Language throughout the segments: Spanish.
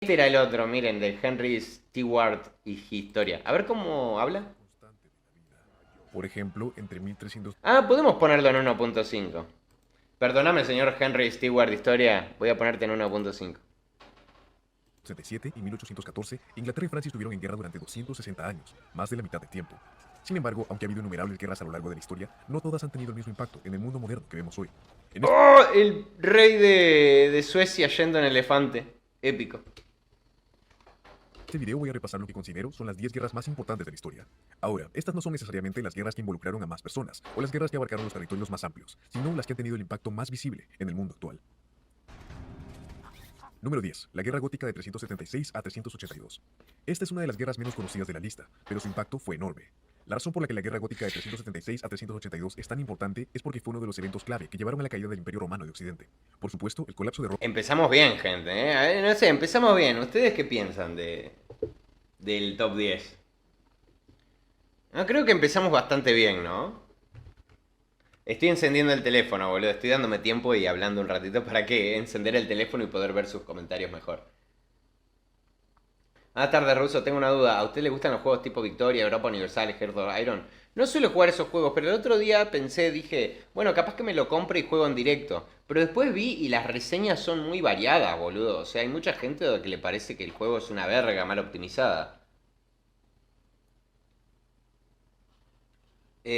este era el otro, miren, de Henry Stewart y Historia. A ver cómo habla. Por ejemplo, entre 1377 Ah, podemos ponerlo en 1.5. Perdóname, señor Henry Stewart Historia. Voy a ponerte en 1.5. y 1814, Inglaterra y Francia estuvieron en guerra durante 260 años, más de la mitad del tiempo. Sin embargo, aunque ha habido innumerables guerras a lo largo de la historia, no todas han tenido el mismo impacto en el mundo moderno que vemos hoy. En ¡Oh! El rey de Suecia yendo en elefante. Épico. este video voy a repasar lo que considero son las 10 guerras más importantes de la historia. Ahora, estas no son necesariamente las guerras que involucraron a más personas, o las guerras que abarcaron los territorios más amplios, sino las que han tenido el impacto más visible en el mundo actual. Número 10. La Guerra Gótica de 376 a 382. Esta es una de las guerras menos conocidas de la lista, pero su impacto fue enorme. La razón por la que la Guerra Gótica de 376 a 382 es tan importante es porque fue uno de los eventos clave que llevaron a la caída del Imperio Romano de Occidente. Por supuesto, el colapso de Roma Empezamos bien, gente, ¿eh? A ver, no sé, empezamos bien. ¿Ustedes qué piensan del top 10? No, creo que empezamos bastante bien, ¿no? Estoy encendiendo el teléfono, boludo. Estoy dándome tiempo y hablando un ratito para que encender el teléfono y poder ver sus comentarios mejor. Tarde ruso, tengo una duda. ¿A usted le gustan los juegos tipo Victoria, Europa Universal, Ejército Iron? No suelo jugar esos juegos, pero el otro día pensé, dije, bueno, capaz que me lo compre y juego en directo. Pero después vi y las reseñas son muy variadas, boludo. O sea, hay mucha gente que le parece que el juego es una verga mal optimizada.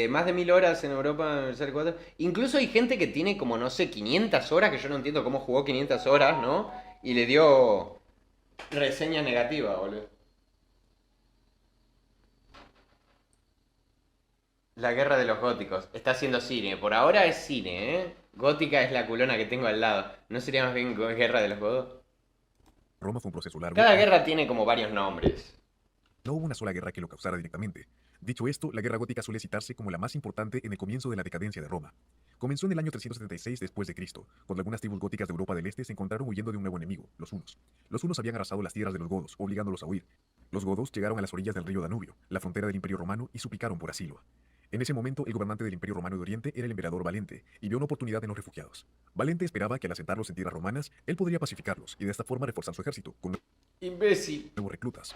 Más de 1000 horas en Europa Universal 4. Incluso hay gente que tiene como, no sé, 500 horas, que yo no entiendo cómo jugó 500 horas, ¿no? Y le dio reseña negativa, boludo. La guerra de los góticos. Está haciendo cine. Por ahora es cine, ¿eh? Gótica es la culona que tengo al lado. ¿No sería más bien guerra de los godos? fue un proceso largo Cada y guerra tiene como varios nombres. no hubo una sola guerra que lo causara directamente. Dicho esto, la Guerra Gótica suele citarse como la más importante en el comienzo de la decadencia de Roma. Comenzó en el año 376 después de Cristo, cuando algunas tribus góticas de Europa del Este se encontraron huyendo de un nuevo enemigo, los hunos. Los hunos habían arrasado las tierras de los godos, obligándolos a huir. Los godos llegaron a las orillas del río Danubio, la frontera del Imperio Romano, y suplicaron por asilo. En ese momento, el gobernante del Imperio Romano de Oriente era el emperador Valente, y vio una oportunidad en los refugiados. Valente esperaba que al asentarlos en tierras romanas, él podría pacificarlos y de esta forma reforzar su ejército con Imbécil. nuevos reclutas.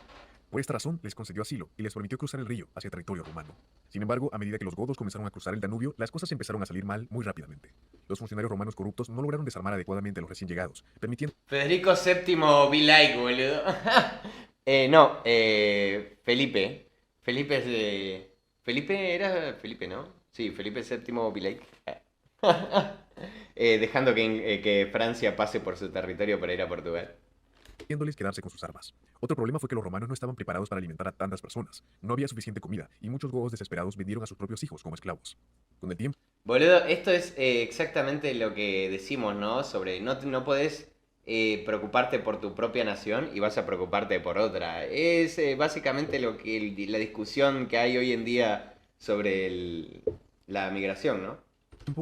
Por esta razón, les concedió asilo y les permitió cruzar el río hacia territorio romano. Sin embargo, a medida que los godos comenzaron a cruzar el Danubio, las cosas empezaron a salir mal muy rápidamente. Los funcionarios romanos corruptos no lograron desarmar adecuadamente a los recién llegados, permitiendo Federico VII be like, boludo. No, Felipe. Felipe es de. Felipe era. Felipe, ¿no? Sí, Felipe VII be like. Dejando que Francia pase por su territorio para ir a Portugal. pidiéndoles quedarse con sus armas. Otro problema fue que los romanos no estaban preparados para alimentar a tantas personas. No había suficiente comida y muchos godos desesperados vendieron a sus propios hijos como esclavos. Con el tiempo, Boludo, esto es exactamente lo que decimos, ¿no? Sobre no podés preocuparte por tu propia nación y vas a preocuparte por otra. Es básicamente lo que la discusión que hay hoy en día sobre la migración, ¿no?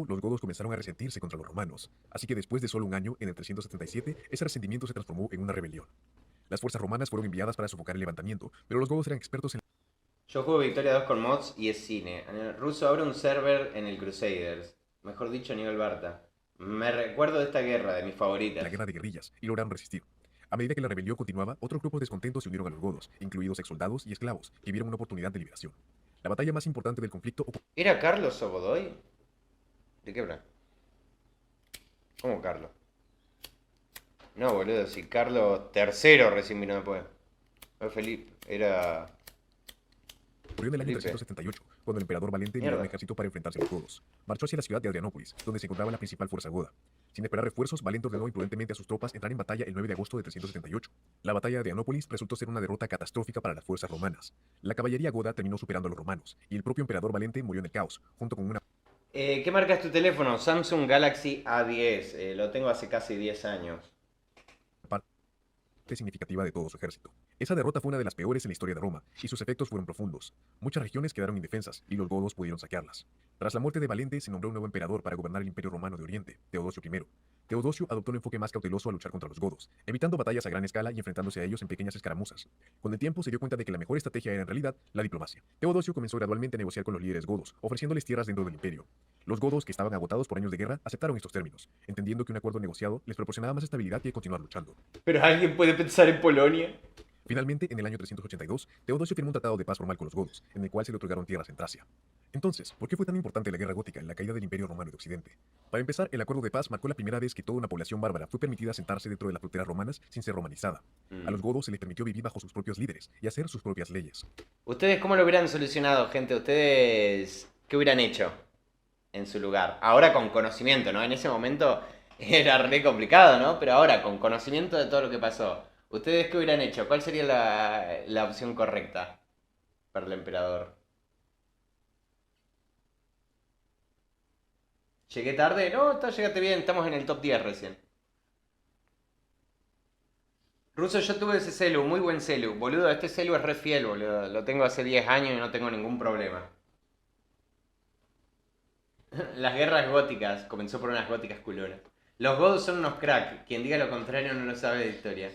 los godos comenzaron a resentirse contra los romanos. Así que después de solo un año, en el 377, ese resentimiento se transformó en una rebelión. Las fuerzas romanas fueron enviadas para sofocar el levantamiento, pero los godos eran expertos en Yo juego Victoria 2 con mods y es cine. En el ruso abre un server en el Crusaders. Mejor dicho, nivel Barta. Me recuerdo de esta guerra, de mis la favoritas. guerra de guerrillas y lograron resistir. A medida que la rebelión continuaba, otros grupos descontentos se unieron a los godos, incluidos exsoldados y esclavos, que vieron una oportunidad de liberación. La batalla más importante del conflicto ¿Era Carlos o Godoy? ¿De qué habla? ¿Cómo Carlos? No, boludo, si Carlos III recién vino después. No, Felipe, era ocurrió en el año Felipe. 378, cuando el emperador Valente envió un Mierda. ejército para enfrentarse a los godos. Marchó hacia la ciudad de Adrianópolis, donde se encontraba la principal fuerza goda. Sin esperar refuerzos, Valente ordenó imprudentemente a sus tropas entrar en batalla el 9 de agosto de 378. La batalla de Adrianópolis resultó ser una derrota catastrófica para las fuerzas romanas. La caballería goda terminó superando a los romanos, y el propio emperador Valente murió en el caos, junto con una ¿Qué marca es tu teléfono? Samsung Galaxy A10. Lo tengo hace casi 10 años. parte significativa de todo su ejército. Esa derrota fue una de las peores en la historia de Roma, y sus efectos fueron profundos. Muchas regiones quedaron indefensas, y los godos pudieron saquearlas. Tras la muerte de Valente, se nombró un nuevo emperador para gobernar el Imperio Romano de Oriente, Teodosio I. Teodosio adoptó un enfoque más cauteloso a luchar contra los godos, evitando batallas a gran escala y enfrentándose a ellos en pequeñas escaramuzas. Con el tiempo se dio cuenta de que la mejor estrategia era en realidad la diplomacia. Teodosio comenzó gradualmente a negociar con los líderes godos, ofreciéndoles tierras dentro del imperio. Los godos, que estaban agotados por años de guerra, aceptaron estos términos, entendiendo que un acuerdo negociado les proporcionaba más estabilidad que continuar luchando. Pero alguien puede pensar en Polonia. Finalmente, en el año 382, Teodosio firmó un tratado de paz formal con los godos, en el cual se le otorgaron tierras en Tracia. Entonces, ¿por qué fue tan importante la guerra gótica en la caída del Imperio Romano de Occidente? Para empezar, el acuerdo de paz marcó la primera vez que toda una población bárbara fue permitida asentarse dentro de las fronteras romanas sin ser romanizada. A los godos se les permitió vivir bajo sus propios líderes y hacer sus propias leyes. ¿Ustedes cómo lo hubieran solucionado, gente? ¿Ustedes qué hubieran hecho en su lugar? Ahora con conocimiento, ¿no? En ese momento era re complicado, ¿no? Pero ahora con conocimiento de todo lo que pasó, ¿ustedes qué hubieran hecho? ¿Cuál sería la opción correcta para el emperador? ¿Llegué tarde? No, llegaste bien, estamos en el top 10 recién. Ruso, yo tuve ese celu, muy buen celu. Boludo, este celu es re fiel, boludo. Lo tengo hace 10 años y no tengo ningún problema. Las guerras góticas, comenzó por unas góticas culonas. Los godos son unos crack. Quien diga lo contrario no lo sabe de historia.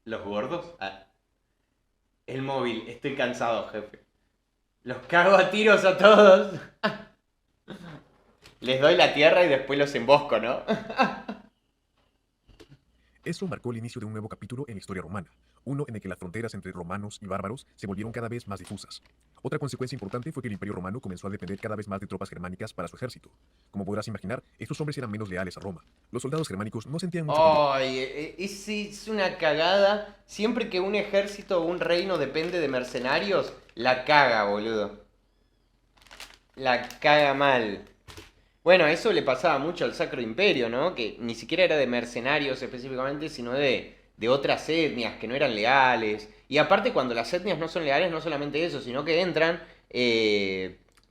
¿Los gordos? Ah. El móvil, estoy cansado, jefe. Los cago a tiros a todos. Les doy la tierra y después los embosco, ¿no? Eso marcó el inicio de un nuevo capítulo en la historia romana, uno en el que las fronteras entre romanos y bárbaros se volvieron cada vez más difusas. Otra consecuencia importante fue que el Imperio Romano comenzó a depender cada vez más de tropas germánicas para su ejército. Como podrás imaginar, estos hombres eran menos leales a Roma. Los soldados germánicos no sentían mucho control. Ay, es una cagada. Siempre que un ejército o un reino depende de mercenarios, la caga, boludo. La caga mal. Bueno, eso le pasaba mucho al Sacro Imperio, ¿no? Que ni siquiera era de mercenarios específicamente, sino de otras etnias que no eran leales. Y aparte, cuando las etnias no son leales, no solamente eso, sino que entran,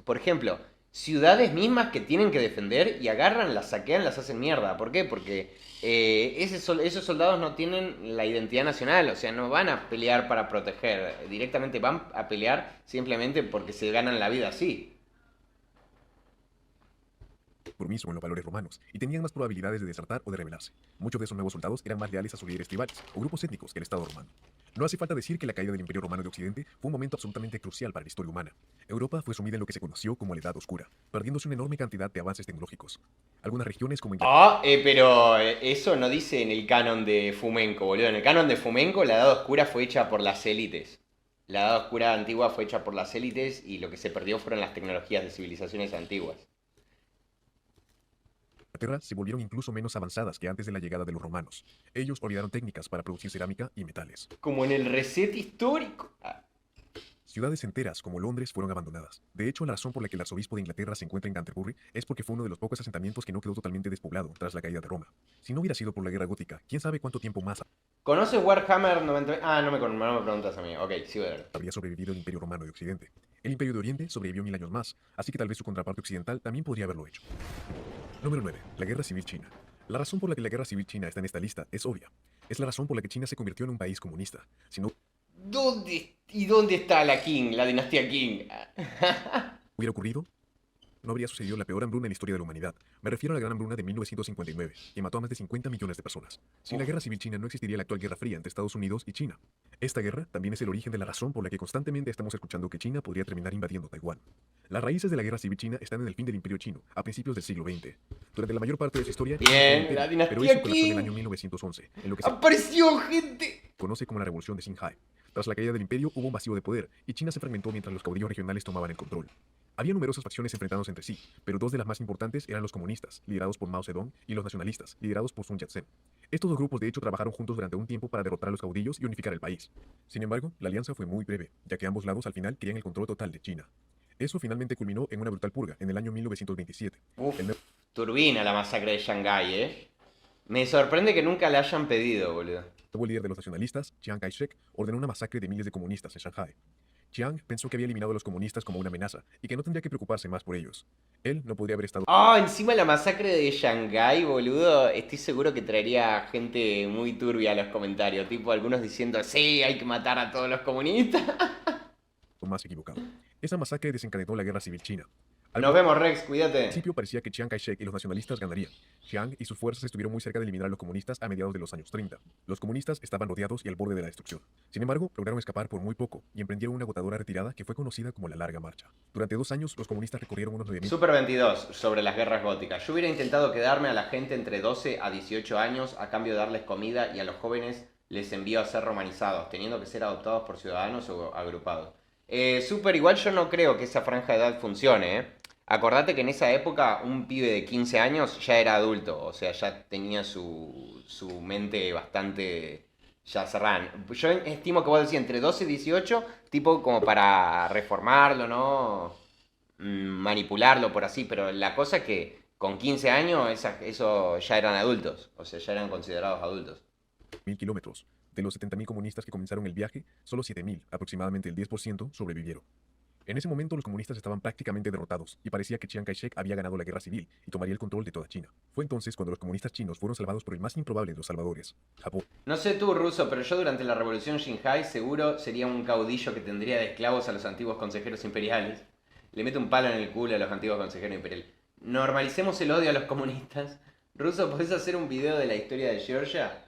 por ejemplo, ciudades mismas que tienen que defender y agarran, las saquean, las hacen mierda. ¿Por qué? Porque esos soldados no tienen la identidad nacional, o sea, no van a pelear para proteger, directamente van a pelear simplemente porque se ganan la vida así. Compromiso en los valores romanos y tenían más probabilidades de desertar o de rebelarse. Muchos de esos nuevos soldados eran más leales a sus líderes tribales o grupos étnicos que el Estado romano. No hace falta decir que la caída del Imperio Romano de Occidente fue un momento absolutamente crucial para la historia humana. Europa fue sumida en lo que se conoció como la Edad Oscura, perdiéndose una enorme cantidad de avances tecnológicos. Algunas regiones como Inglaterra. Ah, pero eso no dice en el canon de Fumenco, boludo. En el canon de Fumenco la Edad Oscura fue hecha por las élites. La Edad Oscura antigua fue hecha por las élites y lo que se perdió fueron las tecnologías de civilizaciones antiguas. Inglaterra se volvieron incluso menos avanzadas que antes de la llegada de los romanos. Ellos olvidaron técnicas para producir cerámica y metales. Como en el reset histórico. Ah, Ciudades enteras como Londres fueron abandonadas. De hecho, la razón por la que el arzobispo de Inglaterra se encuentra en Canterbury es porque fue uno de los pocos asentamientos que no quedó totalmente despoblado tras la caída de Roma. Si no hubiera sido por la guerra gótica, quién sabe cuánto tiempo más ¿conoces Warhammer 90? Ah, no me preguntas a mí. Ok, sí, voy a ver. habría sobrevivido el Imperio Romano de Occidente. El Imperio de Oriente sobrevivió 1000 años más, así que tal vez su contraparte occidental también podría haberlo hecho. Número 9. La Guerra Civil China. La razón por la que la Guerra Civil China está en esta lista es obvia. Es la razón por la que China se convirtió en un país comunista. Si no ¿Dónde está la Qing, la dinastía Qing? hubiera ocurrido, no habría sucedido la peor hambruna en la historia de la humanidad. Me refiero a la Gran Hambruna de 1959, que mató a más de 50 millones de personas. Sin la Guerra Civil China no existiría la actual Guerra Fría entre Estados Unidos y China. Esta guerra también es el origen de la razón por la que constantemente estamos escuchando que China podría terminar invadiendo Taiwán. Las raíces de la Guerra Civil China están en el fin del Imperio Chino, a principios del siglo XX. Durante la mayor parte de su historia, China fue un Bien, imperio, la dinastía pero eso colapsó en el Qing. año 1911, en lo que se ¡Apareció gente! conoce como la Revolución de Xinhai. Tras la caída del imperio hubo un vacío de poder y China se fragmentó mientras los caudillos regionales tomaban el control. Había numerosas facciones enfrentándose entre sí, pero dos de las más importantes eran los comunistas, liderados por Mao Zedong, y los nacionalistas, liderados por Sun Yat-sen. Estos dos grupos de hecho trabajaron juntos durante un tiempo para derrotar a los caudillos y unificar el país. Sin embargo, la alianza fue muy breve, ya que ambos lados al final querían el control total de China. Eso finalmente culminó en una brutal purga en el año 1927. Uf, El turbina la masacre de Shanghái, ¿eh? Me sorprende que nunca la hayan pedido, boludo. nuevo líder de los nacionalistas, Chiang Kai-shek, ordenó una masacre de miles de comunistas en Shanghái. Chiang pensó que había eliminado a los comunistas como una amenaza y que no tendría que preocuparse más por ellos. Él no podría haber estado Ah, encima la masacre de Shanghái, boludo. Estoy seguro que traería gente muy turbia a los comentarios. Tipo, algunos diciendo, sí, hay que matar a todos los comunistas. más equivocado. Esa masacre desencadenó la Guerra Civil China. Al Nos vemos, Rex, cuídate. principio parecía que Chiang Kai-shek y los nacionalistas ganarían. Chiang y sus fuerzas estuvieron muy cerca de eliminar a los comunistas a mediados de los años 30. Los comunistas estaban rodeados y al borde de la destrucción. Sin embargo, lograron escapar por muy poco y emprendieron una agotadora retirada que fue conocida como la Larga Marcha. Durante 2 años, los comunistas recorrieron unos 9.000 Super 22, sobre las guerras góticas. Yo hubiera intentado quedarme a la gente entre 12 a 18 años a cambio de darles comida y a los jóvenes les envío a ser romanizados, teniendo que ser adoptados por ciudadanos o agrupados. Super, igual yo no creo que esa franja de edad funcione, ¿eh? Acordate que en esa época un pibe de 15 años ya era adulto, o sea, ya tenía su mente bastante ya cerrada. Yo estimo que vos decís entre 12 y 18, tipo como para reformarlo, ¿no? Manipularlo por así, pero la cosa es que con 15 años eso ya eran adultos, o sea, ya eran considerados adultos. kilómetros. De los 70.000 comunistas que comenzaron el viaje, solo 7.000, aproximadamente el 10%, sobrevivieron. En ese momento los comunistas estaban prácticamente derrotados y parecía que Chiang Kai-shek había ganado la guerra civil y tomaría el control de toda China. Fue entonces cuando los comunistas chinos fueron salvados por el más improbable de los salvadores, Japón. No sé tú, ruso, pero yo durante la revolución Shinhai seguro sería un caudillo que tendría de esclavos a los antiguos consejeros imperiales. Le mete un palo en el culo a los antiguos consejeros imperiales. Normalicemos el odio a los comunistas. Ruso, ¿podés hacer un video de la historia de Georgia?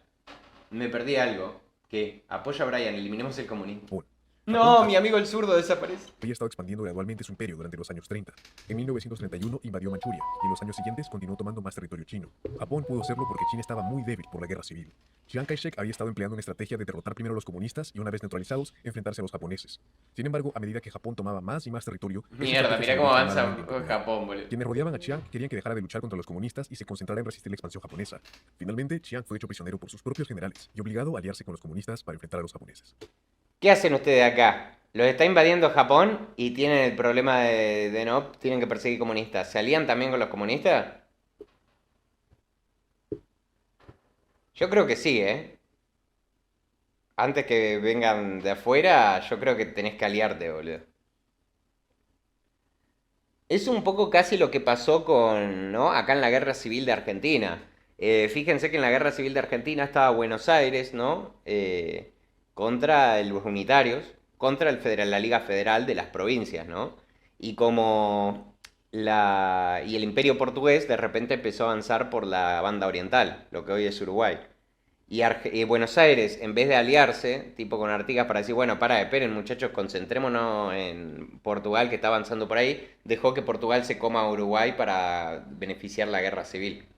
Me perdí algo. ¿Qué? Apoya a Brian, eliminemos el comunismo. Japón. No, mi amigo el zurdo desaparece. Había estado expandiendo gradualmente su imperio durante los años 30. En 1931 invadió Manchuria y en los años siguientes continuó tomando más territorio chino. Japón pudo hacerlo porque China estaba muy débil por la guerra civil. Chiang Kai-shek había estado empleando una estrategia de derrotar primero a los comunistas y una vez neutralizados, enfrentarse a los japoneses. Sin embargo, a medida que Japón tomaba más y más territorio, esa Mierda, estrategia mira se cómo volvió avanza extremadamente impopular. Japón, boludo. Quienes rodeaban a Chiang querían que dejara de luchar contra los comunistas y se concentrara en resistir la expansión japonesa. Finalmente, Chiang fue hecho prisionero por sus propios generales y obligado a aliarse con los comunistas para enfrentar a los japoneses. ¿Qué hacen ustedes acá? Los está invadiendo Japón y tienen el problema de no, tienen que perseguir comunistas. ¿Se alían también con los comunistas? Yo creo que sí, ¿eh? Antes que vengan de afuera, yo creo que tenés que aliarte, boludo. Es un poco casi lo que pasó con, ¿no? Acá en la Guerra Civil de Argentina. Fíjense que en la Guerra Civil de Argentina estaba Buenos Aires, ¿no? Contra los unitarios, contra la Liga Federal de las provincias, ¿no? Y como y el Imperio Portugués de repente empezó a avanzar por la banda oriental, lo que hoy es Uruguay. Y Buenos Aires, en vez de aliarse, tipo con Artigas, para decir, bueno, esperen muchachos, concentrémonos en Portugal que está avanzando por ahí, dejó que Portugal se coma a Uruguay para beneficiar la guerra civil.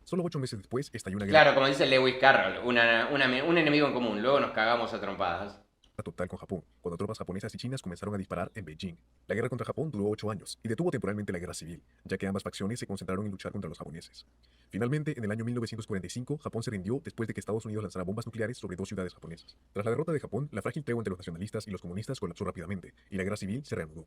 Solo 8 meses después estalló una guerra Claro, como dice Lewis Carroll, un enemigo en común, luego nos cagamos a trompadas. total con Japón, cuando tropas japonesas y chinas comenzaron a disparar en Beijing. La guerra contra Japón duró 8 años y detuvo temporalmente la guerra civil, ya que ambas facciones se concentraron en luchar contra los japoneses. Finalmente, en el año 1945, Japón se rindió después de que Estados Unidos lanzara bombas nucleares sobre 2 ciudades japonesas. Tras la derrota de Japón, la frágil tregua entre los nacionalistas y los comunistas colapsó rápidamente y la guerra civil se reanudó.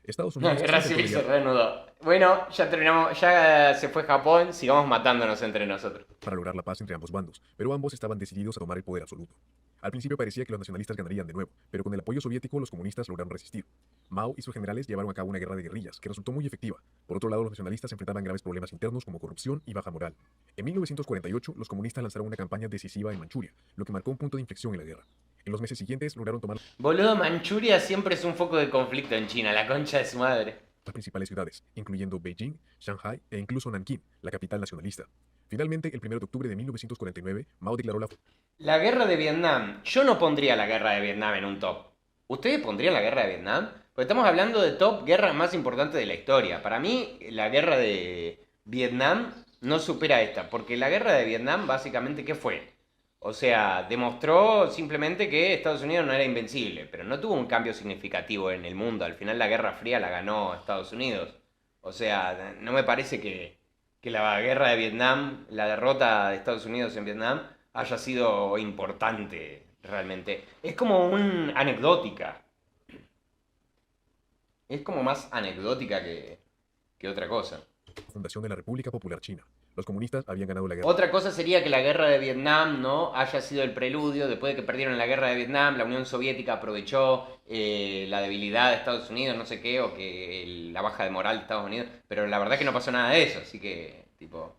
Estados La Unidos guerra siempre civil se fue aliado reanudó. Bueno, ya terminamos, ya se fue Japón, sigamos matándonos entre nosotros. para lograr la paz entre ambos bandos, pero ambos estaban decididos a tomar el poder absoluto. Al principio parecía que los nacionalistas ganarían de nuevo, pero con el apoyo soviético los comunistas lograron resistir. Mao y sus generales llevaron a cabo una guerra de guerrillas que resultó muy efectiva. Por otro lado, los nacionalistas enfrentaban graves problemas internos como corrupción y baja moral. En 1948, los comunistas lanzaron una campaña decisiva en Manchuria, lo que marcó un punto de inflexión en la guerra. En los meses siguientes lograron tomar Boludo, Manchuria siempre es un foco de conflicto en China, la concha de su madre. las principales ciudades, incluyendo Beijing, Shanghai e incluso Nankín, la capital nacionalista. Finalmente, el 1 de octubre de 1949, Mao declaró la La guerra de Vietnam. Yo no pondría la guerra de Vietnam en un top. ¿Ustedes pondrían la guerra de Vietnam? Porque estamos hablando de top guerras más importantes de la historia. Para mí, la guerra de Vietnam no supera esta. Porque la guerra de Vietnam, básicamente, ¿qué fue? O sea, demostró simplemente que Estados Unidos no era invencible. Pero no tuvo un cambio significativo en el mundo. Al final, la Guerra Fría la ganó Estados Unidos. O sea, no me parece que la guerra de Vietnam, la derrota de Estados Unidos en Vietnam, haya sido importante realmente. Es como un anecdótica. Es como más anecdótica que otra cosa. fundación de la República Popular China. Los comunistas habían ganado la guerra. Otra cosa sería que la guerra de Vietnam no haya sido el preludio. Después de que perdieron la guerra de Vietnam, la Unión Soviética aprovechó la debilidad de Estados Unidos, no sé qué, o que la baja de moral de Estados Unidos. Pero la verdad es que no pasó nada de eso, así que, tipo...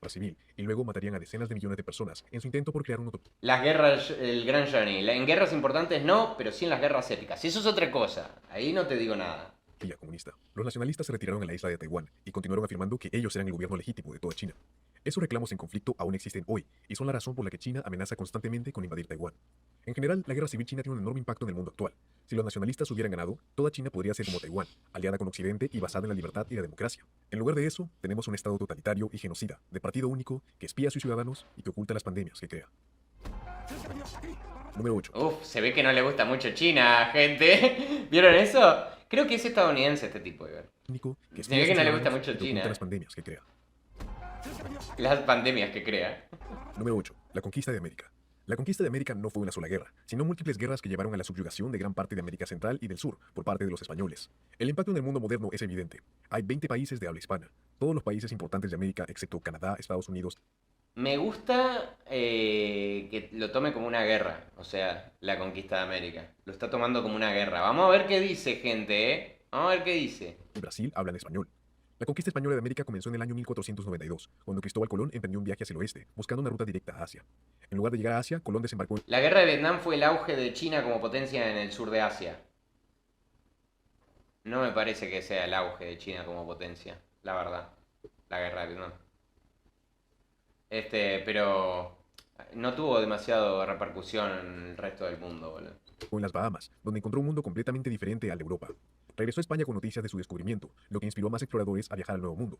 Civil, y luego matarían a decenas de millones de personas en su intento por crear un utopía. Las guerras, el Gran Journey. En guerras importantes no, pero sí en las guerras épicas. Y eso es otra cosa. Ahí no te digo nada. monarquía comunista. Los nacionalistas se retiraron a la isla de Taiwán y continuaron afirmando que ellos eran el gobierno legítimo de toda China. Esos reclamos en conflicto aún existen hoy y son la razón por la que China amenaza constantemente con invadir Taiwán. En general, la guerra civil china tiene un enorme impacto en el mundo actual. Si los nacionalistas hubieran ganado, toda China podría ser como Taiwán, aliada con Occidente y basada en la libertad y la democracia. En lugar de eso, tenemos un estado totalitario y genocida, de partido único, que espía a sus ciudadanos y que oculta las pandemias que crea. Número 8. Uf, se ve que no le gusta mucho China, gente. ¿Vieron eso? Creo que es estadounidense este tipo, Iber. Único que Se ve que no le gusta ciudadanos mucho y que China. oculta las pandemias que crea. Las pandemias que crea. Número 8. La conquista de América. La conquista de América no fue una sola guerra, sino múltiples guerras que llevaron a la subyugación de gran parte de América Central y del Sur por parte de los españoles. El impacto en el mundo moderno es evidente. Hay 20 países de habla hispana. Todos los países importantes de América, excepto Canadá, Estados Unidos. Me gusta que lo tome como una guerra, o sea, la conquista de América. Lo está tomando como una guerra. Vamos a ver qué dice, gente, ¿eh? Vamos a ver qué dice. Y Brasil hablan español. La conquista española de América comenzó en el año 1492, cuando Cristóbal Colón emprendió un viaje hacia el oeste, buscando una ruta directa a Asia. En lugar de llegar a Asia, Colón desembarcó en La guerra de Vietnam fue el auge de China como potencia en el sur de Asia. No me parece que sea el auge de China como potencia, la verdad. La guerra de Vietnam. Pero no tuvo demasiado repercusión en el resto del mundo, boludo. las Bahamas, donde encontró un mundo completamente diferente al de Europa. Regresó a España con noticias de su descubrimiento, lo que inspiró a más exploradores a viajar al Nuevo Mundo.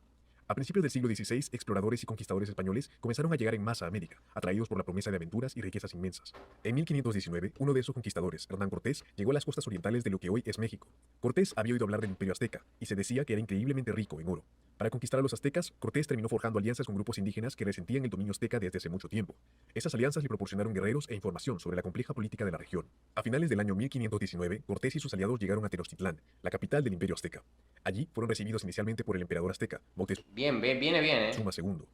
A principios del siglo XVI, exploradores y conquistadores españoles comenzaron a llegar en masa a América, atraídos por la promesa de aventuras y riquezas inmensas. En 1519, uno de esos conquistadores, Hernán Cortés, llegó a las costas orientales de lo que hoy es México. Cortés había oído hablar del Imperio Azteca y se decía que era increíblemente rico en oro. Para conquistar a los aztecas, Cortés terminó forjando alianzas con grupos indígenas que resentían el dominio azteca desde hace mucho tiempo. Esas alianzas le proporcionaron guerreros e información sobre la compleja política de la región. A finales del año 1519, Cortés y sus aliados llegaron a Tenochtitlán, la capital del Imperio Azteca. Allí fueron recibidos inicialmente por el emperador azteca, Moctezuma Viene bien, ¿eh? II.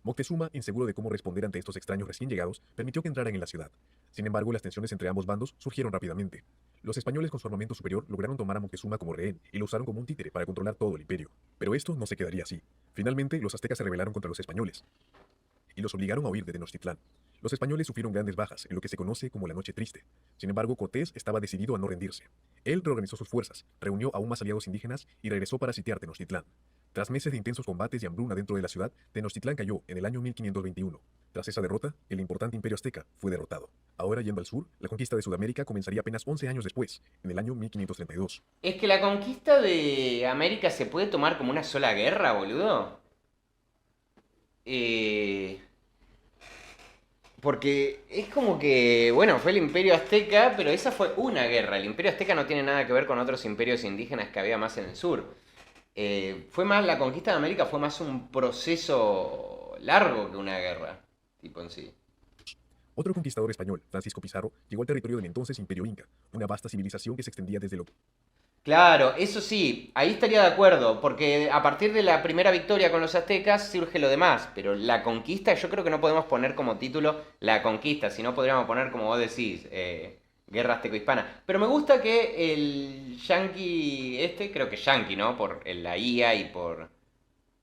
Moctezuma, inseguro de cómo responder ante estos extraños recién llegados, permitió que entraran en la ciudad. Sin embargo, las tensiones entre ambos bandos surgieron rápidamente. Los españoles con su armamento superior lograron tomar a Moctezuma como rehén y lo usaron como un títere para controlar todo el imperio. Pero esto no se quedaría así. Finalmente, los aztecas se rebelaron contra los españoles y los obligaron a huir de Tenochtitlán. Los españoles sufrieron grandes bajas en lo que se conoce como la Noche Triste. Sin embargo, Cortés estaba decidido a no rendirse. Él reorganizó sus fuerzas, reunió aún más aliados indígenas y regresó para sitiar Tenochtitlán. Tras meses de intensos combates y hambruna dentro de la ciudad, Tenochtitlán cayó en el año 1521. Tras esa derrota, el importante imperio azteca fue derrotado. Ahora, yendo al sur, la conquista de Sudamérica comenzaría apenas 11 años después, en el año 1532. Es que la conquista de América se puede tomar como una sola guerra, boludo. Porque es como que, bueno, fue el Imperio Azteca, pero esa fue una guerra. El Imperio Azteca no tiene nada que ver con otros imperios indígenas que había más en el sur. Fue más, la conquista de América fue más un proceso largo que una guerra, tipo en sí. Otro conquistador español, Francisco Pizarro, llegó al territorio del entonces Imperio Inca, una vasta civilización que se extendía desde lo Claro, eso sí, ahí estaría de acuerdo, porque a partir de la primera victoria con los aztecas surge lo demás, pero la conquista yo creo que no podemos poner como título la conquista, sino podríamos poner como vos decís, guerra azteco-hispana. Pero me gusta que el yankee creo que yankee, ¿no? Por la IA y por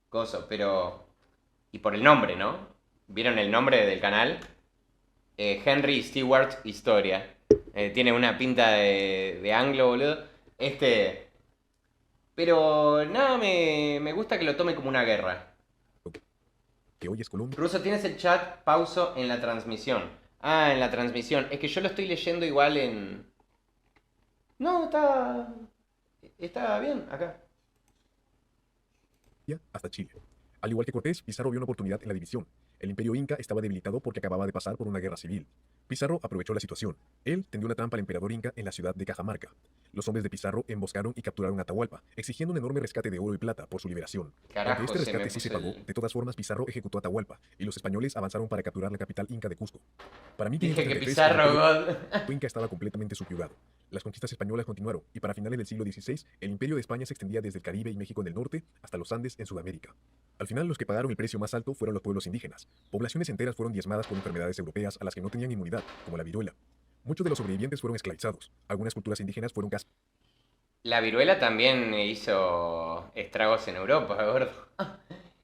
cosas, pero... y por el nombre, ¿no? ¿Vieron el nombre del canal? Henry Stewart Historia. Tiene una pinta de anglo, boludo. Pero nada, me gusta que lo tome como una guerra. que hoy es Colombia. Ruso, tienes el chat pauso en la transmisión. Ah, en la transmisión. Es que yo lo estoy leyendo igual en... No, está bien acá. Hasta Chile. Al igual que Cortés, Pizarro vio una oportunidad en la división. El imperio inca estaba debilitado porque acababa de pasar por una guerra civil. Pizarro aprovechó la situación. Él tendió una trampa al emperador inca en la ciudad de Cajamarca. Los hombres de Pizarro emboscaron y capturaron a Atahualpa, exigiendo un enorme rescate de oro y plata por su liberación. Carajo, Aunque este se me rescate sí se puso pagó, el... de todas formas Pizarro ejecutó a Atahualpa, y los españoles avanzaron para capturar la capital inca de Cusco. Para Dije que 1533, Pizarro, el God. imperio inca estaba completamente subyugado. Las conquistas españolas continuaron, y para finales del siglo XVI, el imperio de España se extendía desde el Caribe y México en el norte hasta los Andes en Sudamérica. Al final, los que pagaron el precio más alto fueron los pueblos indígenas. Poblaciones enteras fueron diezmadas por enfermedades europeas a las que no tenían inmunidad, como la viruela. Muchos de los sobrevivientes fueron esclavizados. Algunas culturas indígenas fueron La viruela también hizo estragos en Europa, gordo.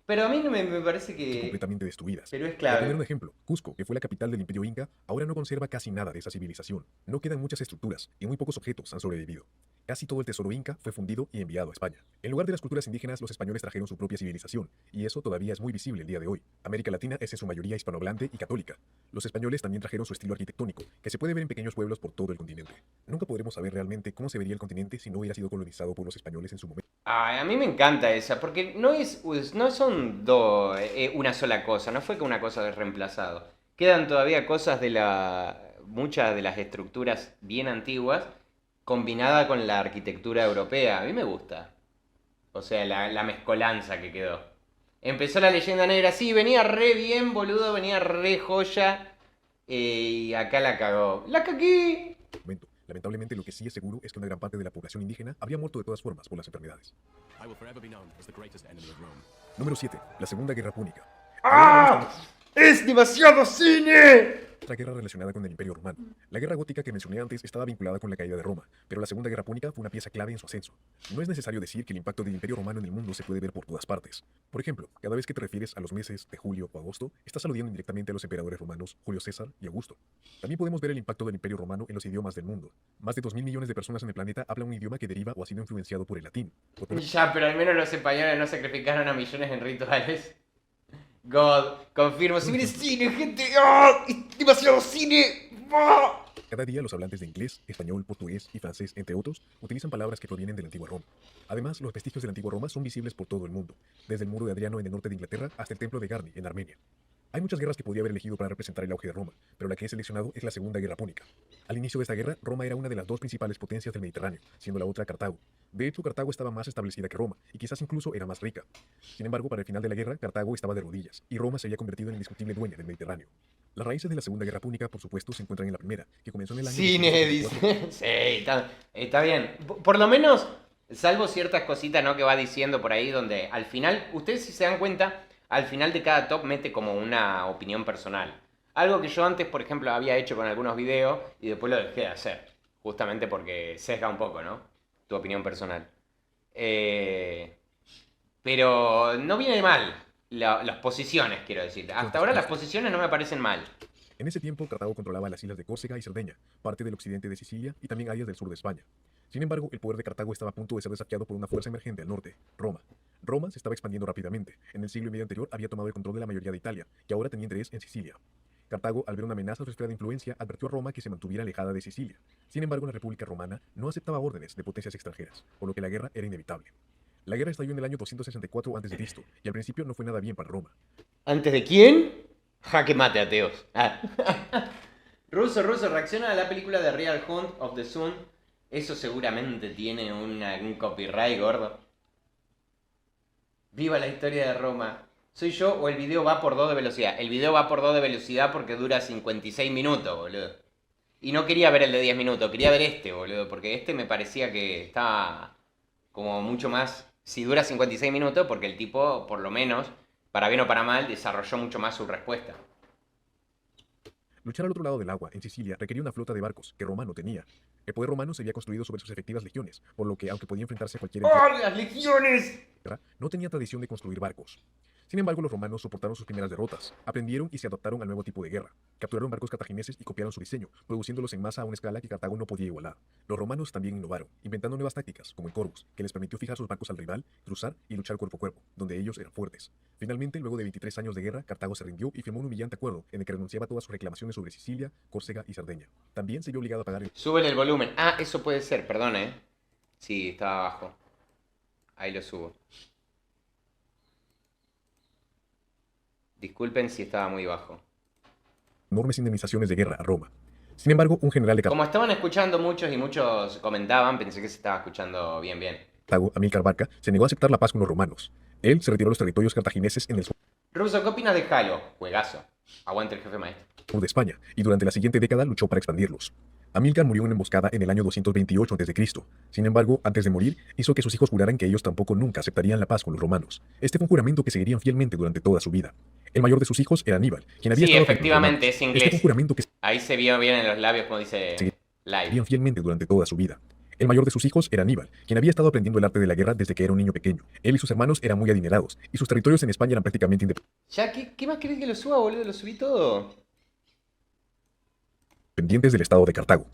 Pero a mí no me parece que... completamente destruidas. Pero es Para tener un clave. ejemplo, Cusco, que fue la capital del imperio inca, ahora no conserva casi nada de esa civilización. No quedan muchas estructuras y muy pocos objetos han sobrevivido. Casi todo el tesoro inca fue fundido y enviado a España. En lugar de las culturas indígenas, los españoles trajeron su propia civilización, y eso todavía es muy visible el día de hoy. América Latina es en su mayoría hispanohablante y católica. Los españoles también trajeron su estilo arquitectónico, que se puede ver en pequeños pueblos por todo el continente. Nunca podremos saber realmente cómo se vería el continente si no hubiera sido colonizado por los españoles en su momento. Ay, a mí me encanta esa, porque no son una sola cosa, no fue que una cosa es reemplazado. Quedan todavía cosas muchas de las estructuras bien antiguas, combinada con la arquitectura europea. A mí me gusta. O sea, la mezcolanza que quedó. Empezó la leyenda negra, sí, venía re bien, boludo, venía re joya. Y acá la cagó. ¡La cagué! Lamentablemente, lo que sí es seguro es que una gran parte de la población indígena habría muerto de todas formas por las enfermedades. Número 7. La Segunda Guerra Púnica. ¡Ah! ¡Es demasiado cine! Otra guerra relacionada con el Imperio Romano. La guerra gótica que mencioné antes estaba vinculada con la caída de Roma, pero la Segunda Guerra Púnica fue una pieza clave en su ascenso. No es necesario decir que el impacto del Imperio Romano en el mundo se puede ver por todas partes. Por ejemplo, cada vez que te refieres a los meses de julio o agosto, estás aludiendo indirectamente a los emperadores romanos Julio César y Augusto. También podemos ver el impacto del Imperio Romano en los idiomas del mundo. Más de 2.000 millones de personas en el planeta hablan un idioma que deriva o ha sido influenciado por el latín. Ya, pero al menos los españoles no sacrificaron a millones en rituales. God, confirmo. Si viene cine, gente. ¡Ah! ¡Es demasiado cine! ¡Ah! Cada día los hablantes de inglés, español, portugués y francés, entre otros, utilizan palabras que provienen de la antigua Roma. Además, los vestigios de la antigua Roma son visibles por todo el mundo, desde el muro de Adriano en el norte de Inglaterra hasta el templo de Garni en Armenia. Hay muchas guerras que podría haber elegido para representar el auge de Roma, pero la que he seleccionado es la Segunda Guerra Púnica. Al inicio de esta guerra, Roma era una de las dos principales potencias del Mediterráneo, siendo la otra Cartago. De hecho, Cartago estaba más establecida que Roma, y quizás incluso era más rica. Sin embargo, para el final de la guerra, Cartago estaba de rodillas, y Roma se había convertido en la indiscutible dueña del Mediterráneo. Las raíces de la Segunda Guerra Púnica, por supuesto, se encuentran en la primera, que comenzó en el año Cine, 274. dice. Sí, está bien. Por lo menos, salvo ciertas cositas, ¿no? Que va diciendo por ahí, donde al final, ustedes si se dan cuenta, al final de cada top mete como una opinión personal. Algo que yo antes, por ejemplo, había hecho con algunos videos y después lo dejé de hacer. Justamente porque sesga un poco, ¿no? Tu opinión personal. Pero no viene mal las posiciones, quiero decir. Hasta ahora las posiciones no me parecen mal. En ese tiempo, Cartago controlaba las islas de Córcega y Cerdeña, parte del occidente de Sicilia y también áreas del sur de España. Sin embargo, el poder de Cartago estaba a punto de ser desafiado por una fuerza emergente al norte, Roma. Roma se estaba expandiendo rápidamente. En el siglo y medio anterior había tomado el control de la mayoría de Italia, y ahora tenía interés en Sicilia. Cartago, al ver una amenaza a su esfera de influencia, advirtió a Roma que se mantuviera alejada de Sicilia. Sin embargo, la República Romana no aceptaba órdenes de potencias extranjeras, por lo que la guerra era inevitable. La guerra estalló en el año 264 a.C., y al principio no fue nada bien para Roma. ¿Antes de quién? Jaque mate, ateos. Ah. Ruso, reacciona a la película de Real Hunt of the Sun. Eso seguramente tiene un copyright gordo. Viva la historia de Roma. ¿Soy yo o el video va por 2 de velocidad? El video va por 2 de velocidad porque dura 56 minutos, boludo. Y no quería ver el de 10 minutos, quería ver este, boludo. Porque este me parecía que estaba como mucho más... Si dura 56 minutos, porque el tipo, por lo menos, para bien o para mal, desarrolló mucho más su respuesta. Luchar al otro lado del agua, en Sicilia, requería una flota de barcos, que Roma no tenía. El poder romano se había construido sobre sus efectivas legiones, por lo que, aunque podía enfrentarse a cualquier ¡Oh, las legiones! no tenía tradición de construir barcos. Sin embargo, los romanos soportaron sus primeras derrotas, aprendieron y se adaptaron al nuevo tipo de guerra. Capturaron barcos cartagineses y copiaron su diseño, produciéndolos en masa a una escala que Cartago no podía igualar. Los romanos también innovaron, inventando nuevas tácticas, como el corvus, que les permitió fijar sus barcos al rival, cruzar y luchar cuerpo a cuerpo, donde ellos eran fuertes. Finalmente, luego de 23 años de guerra, Cartago se rindió y firmó un humillante acuerdo en el que renunciaba a todas sus reclamaciones sobre Sicilia, Córcega y Cerdeña. También se vio obligado a pagar el... Súbele el volumen. Ah, eso puede ser, perdón, Sí, estaba abajo. Ahí lo subo. Disculpen si estaba muy bajo. enormes indemnizaciones de guerra a Roma. Sin embargo, un general de Como estaban escuchando muchos y muchos comentaban, pensé que se estaba escuchando bien. Cartago, Amílcar Barca, se negó a aceptar la paz con los romanos. Él se retiró a los territorios cartagineses en el sur Ruso, ¿qué opinas de Halo? Juegazo. Aguante el jefe maestro. de España, y durante la siguiente década luchó para expandirlos. Amílcar murió en una emboscada en el año 228 a.C. Sin embargo, antes de morir, hizo que sus hijos juraran que ellos tampoco nunca aceptarían la paz con los romanos. Este fue un juramento que seguirían fielmente durante toda su vida. El mayor de sus hijos era Aníbal, quien había Sí, estado efectivamente, es inglés. Este fue un juramento que Ahí se vio bien en los labios como dice Live. seguirían fielmente durante toda su vida. El mayor de sus hijos era Aníbal, quien había estado aprendiendo el arte de la guerra desde que era un niño pequeño. Él y sus hermanos eran muy adinerados, y sus territorios en España eran prácticamente Ya, ¿qué más querés que lo suba, boludo? Lo subí todo. independientes del estado de Cartago.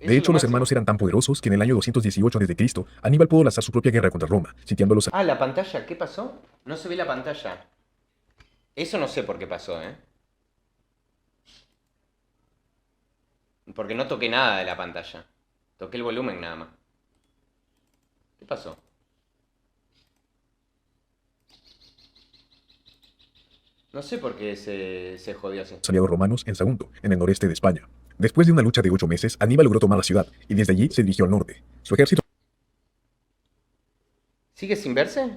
De Eso es lo hecho, los máximo. hermanos eran tan poderosos que en el año 218 a.C., Aníbal pudo lanzar su propia guerra contra Roma, sitiando los Ah, la pantalla, ¿qué pasó? No se ve la pantalla. Eso no sé por qué pasó, ¿eh? Porque no toqué nada de la pantalla. Toqué el volumen nada más. ¿Qué pasó? No sé por qué se jodió así. aliados romanos en Sagunto, en el noreste de España. Después de una lucha de 8 meses, Aníbal logró tomar la ciudad, y desde allí se dirigió al norte. Su ejército ¿Sigue sin verse?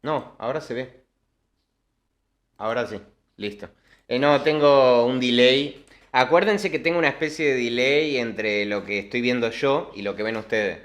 No, ahora se ve. Ahora sí, listo. No, tengo un delay. Acuérdense que tengo una especie de delay entre lo que estoy viendo yo y lo que ven ustedes.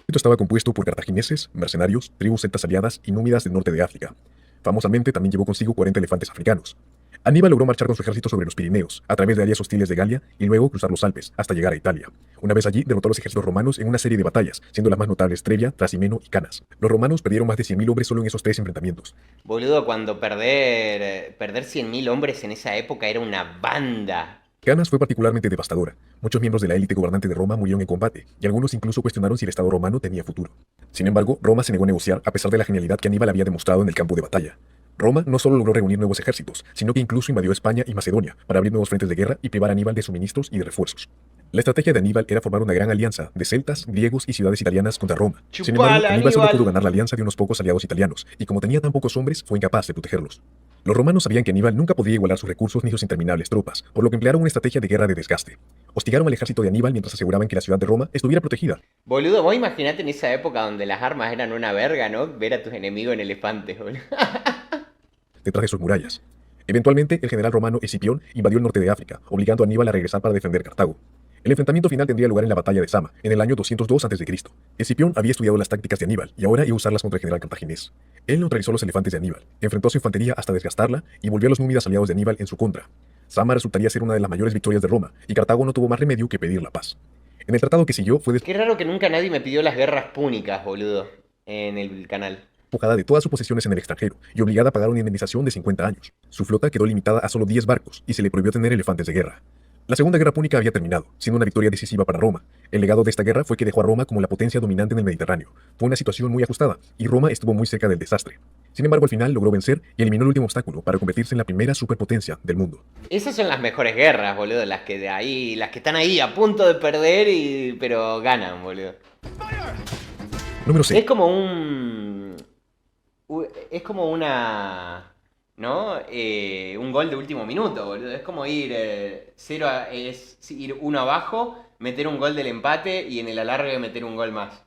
estaba compuesto por cartagineses, mercenarios, tribus celtas aliadas y númidas del norte de África. Famosamente también llevó consigo 40 elefantes africanos. Aníbal logró marchar con su ejército sobre los Pirineos, a través de áreas hostiles de Galia, y luego cruzar los Alpes, hasta llegar a Italia. Una vez allí, derrotó a los ejércitos romanos en una serie de batallas, siendo las más notables Trevia, Trasimeno y Canas. Los romanos perdieron más de 100.000 hombres solo en esos 3 enfrentamientos. Boludo, cuando perder 100.000 hombres en esa época era una banda. Canas fue particularmente devastadora. Muchos miembros de la élite gobernante de Roma murieron en combate, y algunos incluso cuestionaron si el Estado romano tenía futuro. Sin embargo, Roma se negó a negociar a pesar de la genialidad que Aníbal había demostrado en el campo de batalla. Roma no solo logró reunir nuevos ejércitos, sino que incluso invadió España y Macedonia para abrir nuevos frentes de guerra y privar a Aníbal de suministros y de refuerzos. La estrategia de Aníbal era formar una gran alianza de celtas, griegos y ciudades italianas contra Roma. Sin embargo, Chupala, Aníbal solo pudo Aníbal. ganar la alianza de unos pocos aliados italianos, y como tenía tan pocos hombres, fue incapaz de protegerlos. Los romanos sabían que Aníbal nunca podía igualar sus recursos ni sus interminables tropas, por lo que emplearon una estrategia de guerra de desgaste. Hostigaron al ejército de Aníbal mientras aseguraban que la ciudad de Roma estuviera protegida. Boludo, vos imaginate en esa época donde las armas eran una verga, ¿no? Ver a tus enemigos en elefantes, boludo. Detrás de sus murallas. Eventualmente, el general romano Escipión invadió el norte de África, obligando a Aníbal a regresar para defender Cartago. El enfrentamiento final tendría lugar en la batalla de Sama, en el año 202 a.C. Escipión había estudiado las tácticas de Aníbal y ahora iba a usarlas contra el general cartaginés. Él neutralizó los elefantes de Aníbal, enfrentó a su infantería hasta desgastarla y volvió a los númidas aliados de Aníbal en su contra. Sama resultaría ser una de las mayores victorias de Roma, y Cartago no tuvo más remedio que pedir la paz. En el tratado que siguió fue Qué raro que nunca nadie me pidió las guerras púnicas, boludo, en el canal. despojada de todas sus posesiones en el extranjero y obligada a pagar una indemnización de 50 años. Su flota quedó limitada a solo 10 barcos y se le prohibió tener elefantes de guerra. La Segunda Guerra Púnica había terminado, siendo una victoria decisiva para Roma. El legado de esta guerra fue que dejó a Roma como la potencia dominante en el Mediterráneo. Fue una situación muy ajustada, y Roma estuvo muy cerca del desastre. Sin embargo, al final logró vencer y eliminó el último obstáculo para convertirse en la primera superpotencia del mundo. Esas son las mejores guerras, boludo, las que están ahí a punto de perder pero ganan, boludo. Número 6. Es como es como una, ¿no? Un gol de último minuto, boludo. Es como ir es ir uno abajo, meter un gol del empate y en el alargue meter un gol más.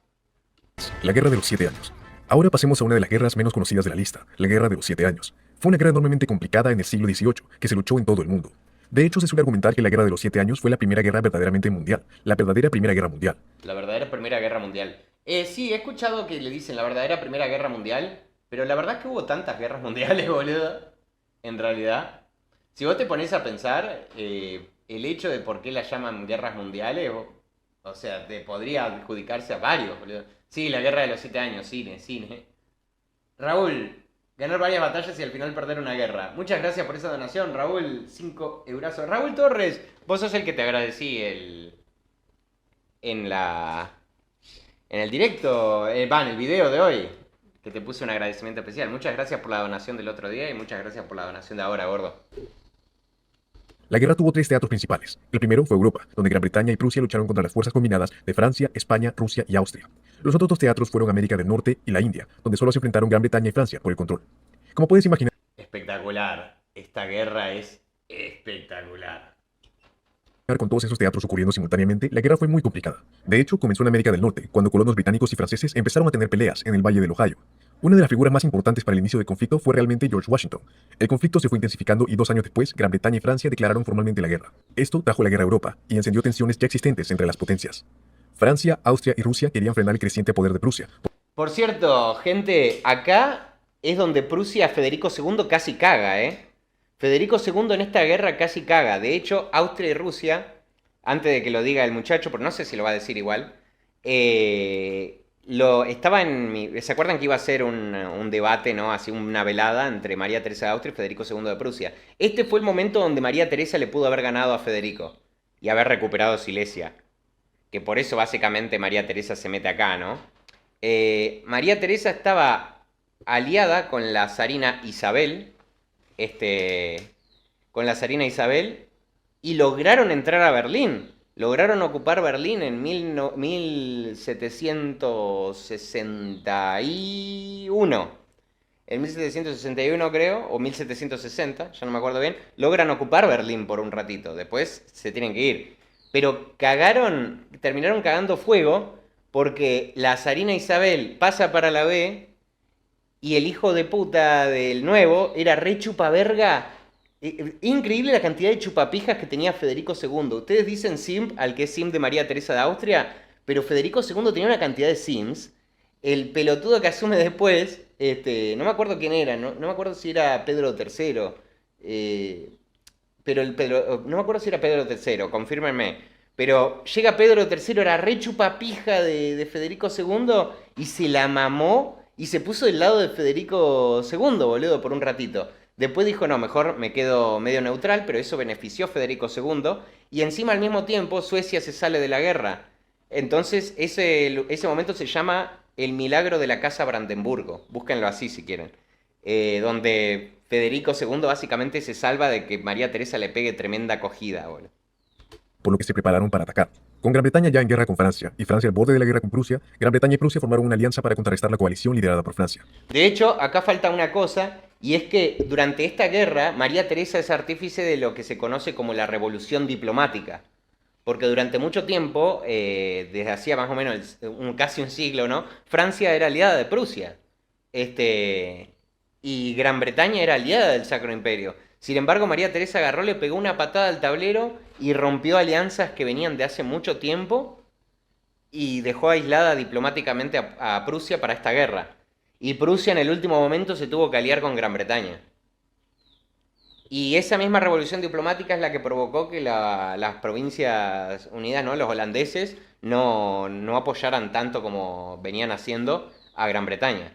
La Guerra de los 7 Años. Ahora pasemos a una de las guerras menos conocidas de la lista, la Guerra de los 7 Años. Fue una guerra enormemente complicada en el siglo XVIII, que se luchó en todo el mundo. De hecho, se suele argumentar que la Guerra de los 7 Años fue la primera guerra verdaderamente mundial, la verdadera Primera Guerra Mundial. La verdadera Primera Guerra Mundial. Sí, he escuchado que le dicen la verdadera Primera Guerra Mundial, pero la verdad es que hubo tantas guerras mundiales, boludo. En realidad, si vos te pones a pensar, el hecho de por qué las llaman guerras mundiales, o sea, te podría adjudicarse a varios, boludo. Sí, la Guerra de los 7 años, cine. Raúl, ganar varias batallas y al final perder una guerra. Muchas gracias por esa donación, Raúl. 5 eurazos. Raúl Torres, vos sos el que te agradecí en la en el directo, en el video de hoy, que te puse un agradecimiento especial. Muchas gracias por la donación del otro día y muchas gracias por la donación de ahora, gordo. La guerra tuvo 3 teatros principales. El primero fue Europa, donde Gran Bretaña y Prusia lucharon contra las fuerzas combinadas de Francia, España, Rusia y Austria. Los otros 2 teatros fueron América del Norte y la India, donde solo se enfrentaron Gran Bretaña y Francia por el control. Como puedes imaginar, Espectacular. Esta guerra es espectacular. con todos esos teatros ocurriendo simultáneamente, la guerra fue muy complicada. De hecho, comenzó en América del Norte, cuando colonos británicos y franceses empezaron a tener peleas en el Valle del Ohio. Una de las figuras más importantes para el inicio del conflicto fue realmente George Washington. El conflicto se fue intensificando y 2 años después, Gran Bretaña y Francia declararon formalmente la guerra. Esto trajo la guerra a Europa y encendió tensiones ya existentes entre las potencias. Francia, Austria y Rusia querían frenar el creciente poder de Prusia. Por cierto, gente, acá es donde Prusia Federico II casi caga, ¿eh? Federico II en esta guerra casi caga. De hecho, Austria y Rusia, antes de que lo diga el muchacho, pero no sé si lo va a decir igual, ¿se acuerdan que iba a ser un debate, ¿no? Así una velada entre María Teresa de Austria y Federico II de Prusia? Este fue el momento donde María Teresa le pudo haber ganado a Federico. y haber recuperado Silesia. Que por eso básicamente María Teresa se mete acá, ¿no? María Teresa estaba aliada con la zarina Isabel, con la zarina Isabel, y lograron entrar a Berlín. Lograron ocupar Berlín en 1761. En 1761 creo, o 1760, ya no me acuerdo bien, logran ocupar Berlín por un ratito. Después se tienen que ir. Pero terminaron cagando fuego porque la zarina Isabel pasa para la B y el hijo de puta del nuevo era re chupaverga. Increíble la cantidad de chupapijas que tenía Federico II. Ustedes dicen simp al que es simp de María Teresa de Austria, pero Federico II tenía una cantidad de simps. El pelotudo que asume después, no me acuerdo quién era, no me acuerdo si era Pedro III. No me acuerdo si era Pedro III, confírmenme. Pero llega Pedro III, era re chupapija de Federico II y se la mamó y se puso del lado de Federico II, boludo, por un ratito. Después dijo, no, mejor me quedo medio neutral, pero eso benefició a Federico II. Y encima al mismo tiempo Suecia se sale de la guerra. Entonces ese momento se llama el milagro de la Casa Brandenburgo. Búsquenlo así si quieren. Donde Federico II básicamente se salva de que María Teresa le pegue tremenda acogida, boludo. Por lo que se prepararon para atacar. Con Gran Bretaña ya en guerra con Francia y Francia al borde de la guerra con Prusia, Gran Bretaña y Prusia formaron una alianza para contrarrestar la coalición liderada por Francia. De hecho, acá falta una cosa, y es que durante esta guerra María Teresa es artífice de lo que se conoce como la revolución diplomática. Porque durante mucho tiempo, desde hacía más o menos casi un siglo, ¿no? Francia era aliada de Prusia. Y Gran Bretaña era aliada del Sacro Imperio. Sin embargo, María Teresa agarró, le pegó una patada al tablero y rompió alianzas que venían de hace mucho tiempo y dejó aislada diplomáticamente a Prusia para esta guerra. Y Prusia en el último momento se tuvo que aliar con Gran Bretaña. Y esa misma revolución diplomática es la que provocó que las Provincias Unidas, ¿no? Los holandeses, no apoyaran tanto como venían haciendo a Gran Bretaña.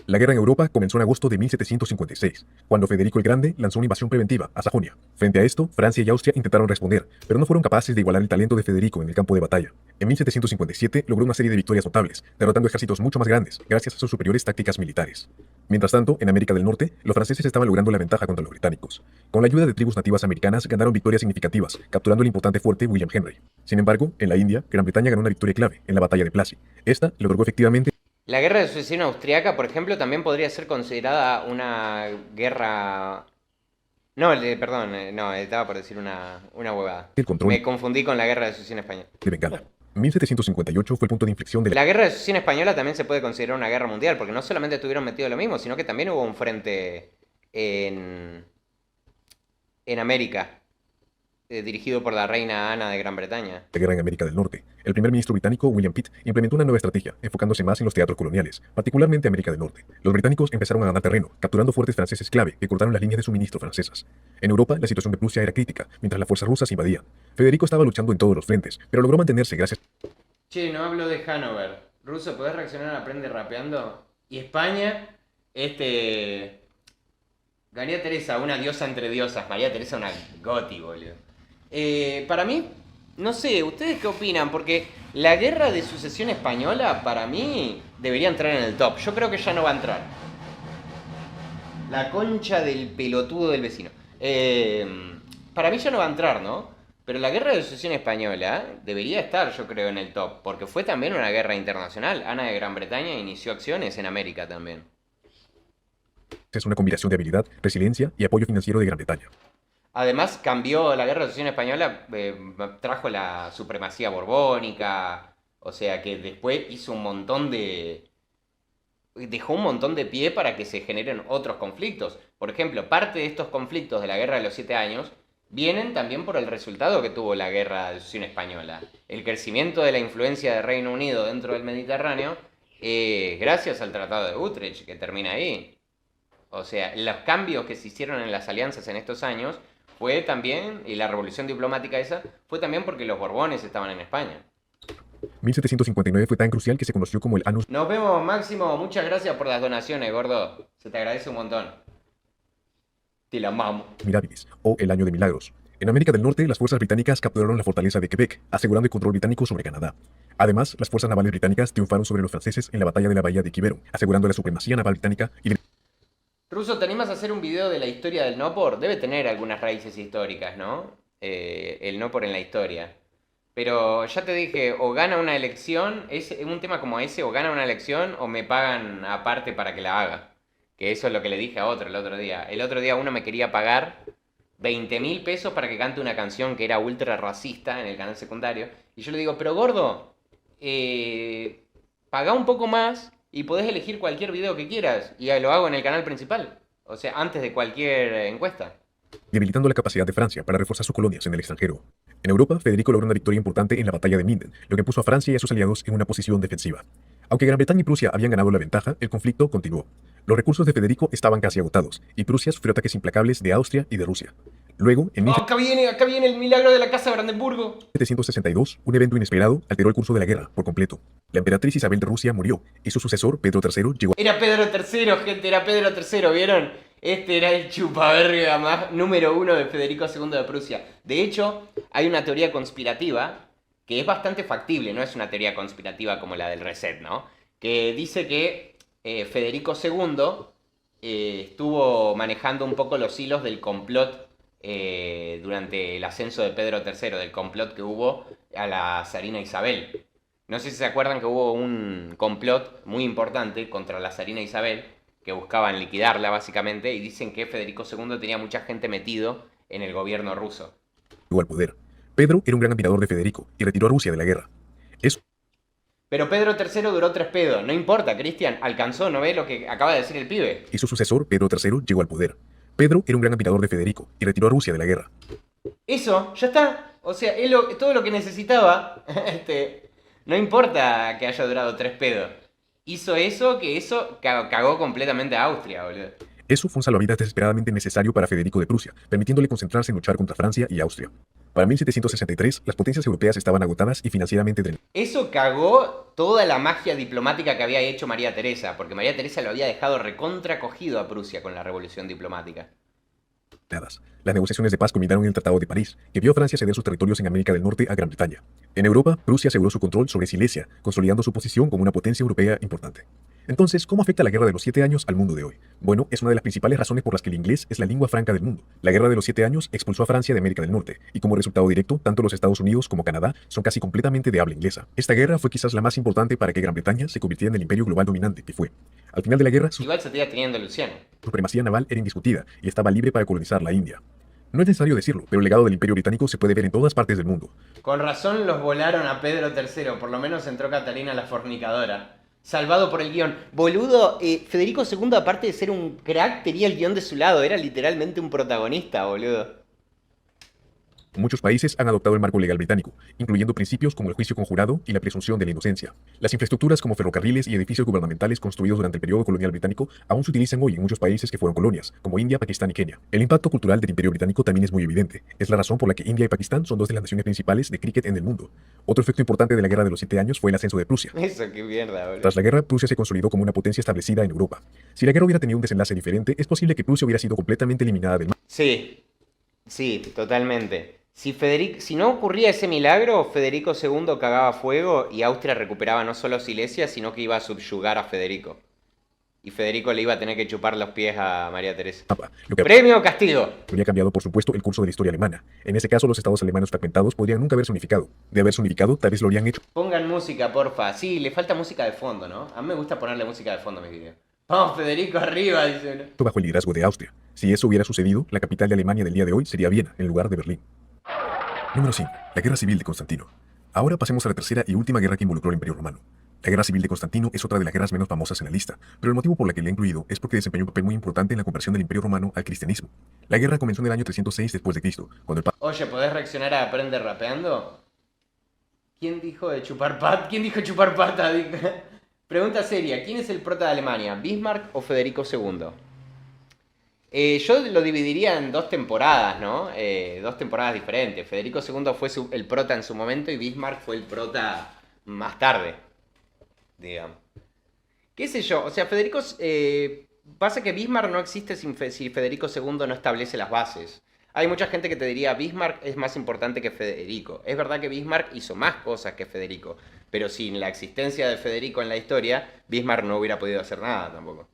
La guerra en Europa comenzó en agosto de 1756, cuando Federico el Grande lanzó una invasión preventiva a Sajonia. Frente a esto, Francia y Austria intentaron responder, pero no fueron capaces de igualar el talento de Federico en el campo de batalla. En 1757 logró una serie de victorias notables, derrotando ejércitos mucho más grandes, gracias a sus superiores tácticas militares. Mientras tanto, en América del Norte, los franceses estaban logrando la ventaja contra los británicos. Con la ayuda de tribus nativas americanas ganaron victorias significativas, capturando el importante fuerte William Henry. Sin embargo, en la India, Gran Bretaña ganó una victoria clave en la batalla de Plassey. Esta le otorgó efectivamente. La guerra de sucesión austriaca, por ejemplo, también podría ser considerada una guerra... No, perdón, no, estaba por decir una huevada. El control Me confundí con la guerra de sucesión española. de Bengala. 1758 fue el punto de inflexión de La guerra de sucesión española también se puede considerar una guerra mundial, porque no solamente estuvieron metidos lo mismo, sino que también hubo un frente en América, dirigido por la reina Ana de Gran Bretaña. la guerra en América del Norte. El primer ministro británico, William Pitt, implementó una nueva estrategia, enfocándose más en los teatros coloniales, particularmente América del Norte. Los británicos empezaron a ganar terreno, capturando fuertes franceses clave que cortaron las líneas de suministro francesas. En Europa, la situación de Prusia era crítica, mientras las fuerzas rusas invadían. Federico estaba luchando en todos los frentes, pero logró mantenerse gracias. Che, no hablo de Hanover. Ruso, ¿podés reaccionar a Aprende Rapeando? Y España, María Teresa, una diosa entre diosas. María Teresa, una goti, boludo. Para mí, no sé, ¿ustedes qué opinan? Porque la guerra de sucesión española, para mí, debería entrar en el top. Yo creo que ya no va a entrar. La concha del pelotudo del vecino. Para mí ya no va a entrar, ¿no? Pero la guerra de sucesión española debería estar, yo creo, en el top. Porque fue también una guerra internacional. Ana de Gran Bretaña inició acciones en América también. Es una combinación de habilidad, resiliencia y apoyo financiero de Gran Bretaña. Además, cambió la guerra de sucesión española, trajo la supremacía borbónica, o sea que después hizo un montón de... dejó un montón de pie para que se generen otros conflictos. Por ejemplo, parte de estos conflictos de la Guerra de los 7 años vienen también por el resultado que tuvo la Guerra de sucesión española. El crecimiento de la influencia del Reino Unido dentro del Mediterráneo, gracias al Tratado de Utrecht, que termina ahí. O sea, los cambios que se hicieron en las alianzas en estos años fue también, y la revolución diplomática esa, fue también porque los Borbones estaban en España. 1759 fue tan crucial que se conoció como el Annus Nos vemos, Máximo. Muchas gracias por las donaciones, gordo. Se te agradece un montón. Te la mamo. Mirabilis, o el Año de Milagros. En América del Norte, las fuerzas británicas capturaron la fortaleza de Quebec, asegurando el control británico sobre Canadá. Además, las fuerzas navales británicas triunfaron sobre los franceses en la batalla de la bahía de Quiberon, asegurando la supremacía naval británica y Ruso, ¿te animas a hacer un video de la historia del no-por? Debe tener algunas raíces históricas, ¿no? El no-por en la historia. Pero ya te dije, o gana una elección, es un tema como ese, o gana una elección o me pagan aparte para que la haga. Que eso es lo que le dije a otro el otro día. El otro día uno me quería pagar 20.000 pesos para que cante una canción que era ultra racista en el canal secundario. Y yo le digo, pero gordo, pagá un poco más y podés elegir cualquier video que quieras. Y lo hago en el canal principal. O sea, antes de cualquier encuesta. debilitando la capacidad de Francia para reforzar sus colonias en el extranjero. En Europa, Federico logró una victoria importante en la batalla de Minden, lo que puso a Francia y a sus aliados en una posición defensiva. Aunque Gran Bretaña y Prusia habían ganado la ventaja, el conflicto continuó. Los recursos de Federico estaban casi agotados, y Prusia sufrió ataques implacables de Austria y de Rusia. Luego, en ¡Oh, acá viene el milagro de la Casa de Brandenburgo! 1762, un evento inesperado alteró el curso de la guerra por completo. La emperatriz Isabel de Rusia murió, y su sucesor, Pedro III, llegó Era Pedro III, gente, era Pedro III, ¿vieron? Este era el chupaverga más número uno de Federico II de Prusia. De hecho, hay una teoría conspirativa que es bastante factible, no es una teoría conspirativa como la del reset, ¿no? Que dice que Federico II estuvo manejando un poco los hilos del complot durante el ascenso de Pedro III, del complot que hubo a la zarina Isabel. No sé si se acuerdan que hubo un complot muy importante contra la zarina Isabel, que buscaban liquidarla básicamente, y dicen que Federico II tenía mucha gente metido en el gobierno ruso. al poder. Pedro era un gran admirador de Federico y retiró a Rusia de la guerra. Eso Pero Pedro III duró 3 pedos, no importa, Cristian, alcanzó, ¿no ves lo que acaba de decir el pibe? y su sucesor, Pedro III, llegó al poder. Pedro era un gran admirador de Federico y retiró a Rusia de la guerra. Eso, ya está. O sea, todo lo que necesitaba, no importa que haya durado 3 pedos. Hizo eso, que eso cagó completamente a Austria, boludo. Eso fue un salvavidas desesperadamente necesario para Federico de Prusia, permitiéndole concentrarse en luchar contra Francia y Austria. Para 1763, las potencias europeas estaban agotadas y financieramente drenadas. Eso cagó toda la magia diplomática que había hecho María Teresa, porque María Teresa lo había dejado recontra cogido a Prusia con la revolución diplomática. Las negociaciones de paz culminaron en el Tratado de París, que vio a Francia ceder sus territorios en América del Norte a Gran Bretaña. En Europa, Prusia aseguró su control sobre Silesia, consolidando su posición como una potencia europea importante. Entonces, ¿cómo afecta la Guerra de los 7 Años al mundo de hoy? Bueno, es una de las principales razones por las que el inglés es la lengua franca del mundo. La Guerra de los 7 Años expulsó a Francia de América del Norte, y como resultado directo, tanto los Estados Unidos como Canadá son casi completamente de habla inglesa. Esta guerra fue quizás la más importante para que Gran Bretaña se convirtiera en el imperio global dominante que fue. Al final de la guerra, su Igual se seguía teniendo Luciano. supremacía naval era indiscutida y estaba libre para colonizar la India. No es necesario decirlo, pero el legado del imperio británico se puede ver en todas partes del mundo. Con razón los volaron a Pedro III, por lo menos entró Catalina la fornicadora. Salvado por el guión. Boludo, Federico II, aparte de ser un crack, tenía el guión de su lado. Era literalmente un protagonista, boludo. Muchos países han adoptado el marco legal británico, incluyendo principios como el juicio conjurado y la presunción de la inocencia. Las infraestructuras como ferrocarriles y edificios gubernamentales construidos durante el periodo colonial británico aún se utilizan hoy en muchos países que fueron colonias, como India, Pakistán y Kenia. El impacto cultural del imperio británico también es muy evidente. Es la razón por la que India y Pakistán son dos de las naciones principales de cricket en el mundo. Otro efecto importante de la Guerra de los 7 Años fue el ascenso de Prusia. Eso, qué mierda, boludo. Tras la guerra, Prusia se consolidó como una potencia establecida en Europa. Si la guerra hubiera tenido un desenlace diferente, es posible que Prusia hubiera sido completamente eliminada del mapa. Sí, totalmente. Si no ocurría ese milagro, Federico II cagaba fuego y Austria recuperaba no solo Silesia, sino que iba a subyugar a Federico. Y Federico le iba a tener que chupar los pies a María Teresa. Lo que ¡Premio o castigo! habría cambiado, por supuesto, el curso de la historia alemana. En ese caso, los estados alemanes fragmentados podrían nunca haberse unificado. De haberse unificado, tal vez lo habrían hecho Pongan música, porfa. Sí, le falta música de fondo, ¿no? A mí me gusta ponerle música de fondo a mis videos. Vamos, Federico, arriba, dice uno. bajo el liderazgo de Austria. Si eso hubiera sucedido, la capital de Alemania del día de hoy sería Viena, en lugar de Berlín. Número 5. La Guerra Civil de Constantino. Ahora pasemos a la tercera y última guerra que involucró al Imperio Romano. La Guerra Civil de Constantino es otra de las guerras menos famosas en la lista, pero el motivo por el que la he incluido es porque desempeñó un papel muy importante en la conversión del Imperio Romano al cristianismo. La guerra comenzó en el año 306 después de Cristo, cuando el Oye, ¿podés reaccionar a Aprende Rapeando? ¿Quién dijo de chupar pat? ¿Quién dijo chupar pata? Pregunta seria, ¿quién es el prota de Alemania? ¿Bismarck o Federico II? Yo lo dividiría en 2 temporadas, ¿no? 2 temporadas diferentes. Federico II fue el prota en su momento y Bismarck fue el prota más tarde, digamos. ¿Qué sé yo? O sea, pasa que Bismarck no existe si Federico II no establece las bases. Hay mucha gente que te diría Bismarck es más importante que Federico. Es verdad que Bismarck hizo más cosas que Federico, pero sin la existencia de Federico en la historia, Bismarck no hubiera podido hacer nada tampoco.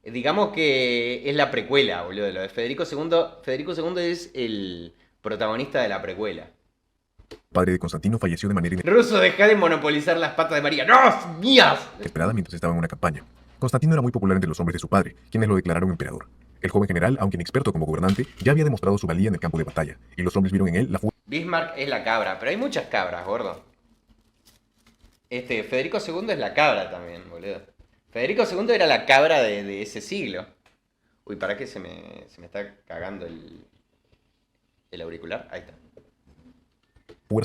Digamos que es la precuela, boludo, de lo de Federico II. Federico II es el protagonista de la precuela. Padre de Constantino falleció de manera Ruso, deja de monopolizar las patas de María. ¡No! ¡Mías! inesperada mientras estaba en una campaña. Constantino era muy popular entre los hombres de su padre, quienes lo declararon emperador. El joven general, aunque inexperto como gobernante, ya había demostrado su valía en el campo de batalla, y los hombres vieron en él la fuerza Bismarck es la cabra, pero hay muchas cabras, gordo. Federico II es la cabra también, boludo. Federico II era la cabra de ese siglo. Uy, ¿para qué se me está cagando el auricular? Ahí está.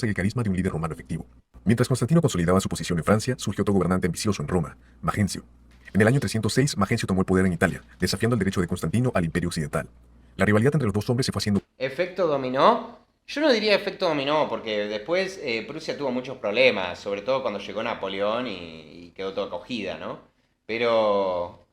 y el carisma de un líder romano efectivo. Mientras Constantino consolidaba su posición en Francia, surgió otro gobernante ambicioso en Roma, Magencio. En el año 306, Magencio tomó el poder en Italia, desafiando el derecho de Constantino al Imperio Occidental. La rivalidad entre los dos hombres se fue haciendo ¿Efecto dominó? Yo no diría efecto dominó, porque después Prusia tuvo muchos problemas, sobre todo cuando llegó Napoleón y quedó toda cogida, ¿no? Pero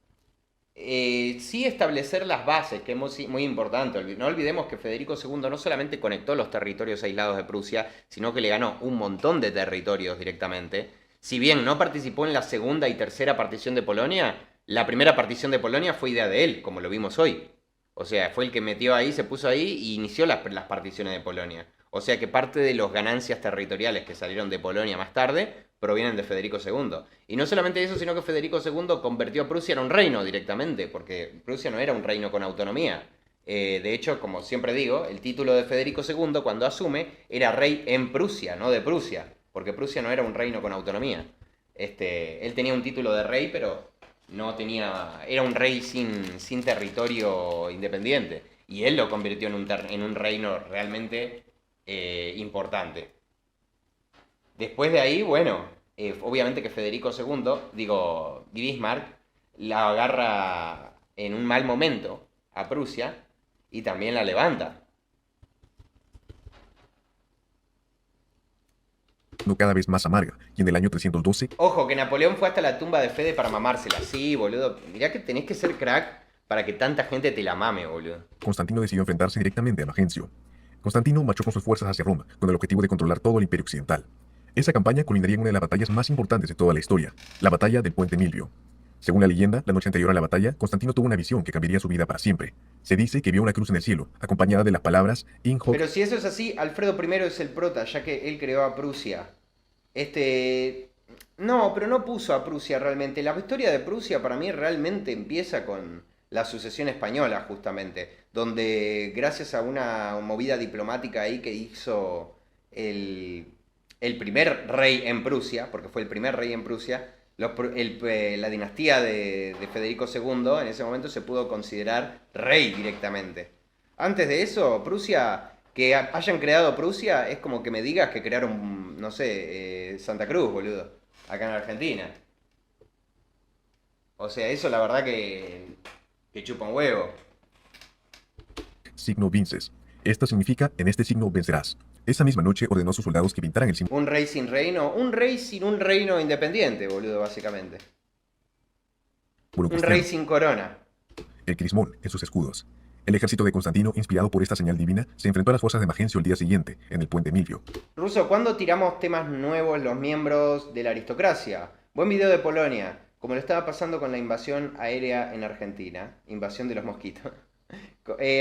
sí establecer las bases, que es muy importante. No olvidemos que Federico II no solamente conectó los territorios aislados de Prusia, sino que le ganó un montón de territorios directamente. Si bien no participó en la segunda y tercera partición de Polonia, la primera partición de Polonia fue idea de él, como lo vimos hoy. O sea, fue el que metió ahí, se puso ahí y inició las particiones de Polonia. O sea que parte de las ganancias territoriales que salieron de Polonia más tarde provienen de Federico II. Y no solamente eso, sino que Federico II convirtió a Prusia en un reino directamente, porque Prusia no era un reino con autonomía. De hecho, como siempre digo, el título de Federico II cuando asume era rey en Prusia, no de Prusia, porque Prusia no era un reino con autonomía. Él tenía un título de rey, pero no tenía, era un rey sin territorio independiente. Y él lo convirtió en un reino realmente importante. Después de ahí, bueno, obviamente que Federico II, digo, Bismarck, la agarra en un mal momento a Prusia y también la levanta. cada vez más amarga, y en el año 312, Ojo, que Napoleón fue hasta la tumba de Fede para mamársela. Sí, boludo. Mirá que tenés que ser crack para que tanta gente te la mame, boludo. Constantino decidió enfrentarse directamente a Magencio. Constantino marchó con sus fuerzas hacia Roma, con el objetivo de controlar todo el Imperio Occidental. Esa campaña culminaría en una de las batallas más importantes de toda la historia, la batalla del Puente Milvio. Según la leyenda, la noche anterior a la batalla, Constantino tuvo una visión que cambiaría su vida para siempre. Se dice que vio una cruz en el cielo, acompañada de las palabras In hoc. Pero si eso es así, Alfredo I es el prota, ya que él creó a Prusia. No, pero no puso a Prusia realmente. La historia de Prusia para mí realmente empieza con la sucesión española, justamente, donde gracias a una movida diplomática ahí que hizo el primer rey en Prusia, porque fue el primer rey en Prusia, la dinastía de Federico II en ese momento se pudo considerar rey directamente. Antes de eso, Prusia, que hayan creado Prusia, es como que me digas que crearon, no sé, Santa Cruz, boludo, acá en Argentina. O sea, eso la verdad que chupa un huevo. Signo vinces. Esto significa, en este signo vencerás. Esa misma noche ordenó a sus soldados que pintaran el símbolo Un rey sin un reino independiente, boludo, básicamente. Un cristiano, rey sin corona. el crismón, en sus escudos. El ejército de Constantino, inspirado por esta señal divina, se enfrentó a las fuerzas de Magencio el día siguiente, en el Puente Milvio. Ruso, ¿cuándo tiramos temas nuevos los miembros de la aristocracia? Buen video de Polonia, como lo estaba pasando con la invasión aérea en Argentina. Invasión de los mosquitos.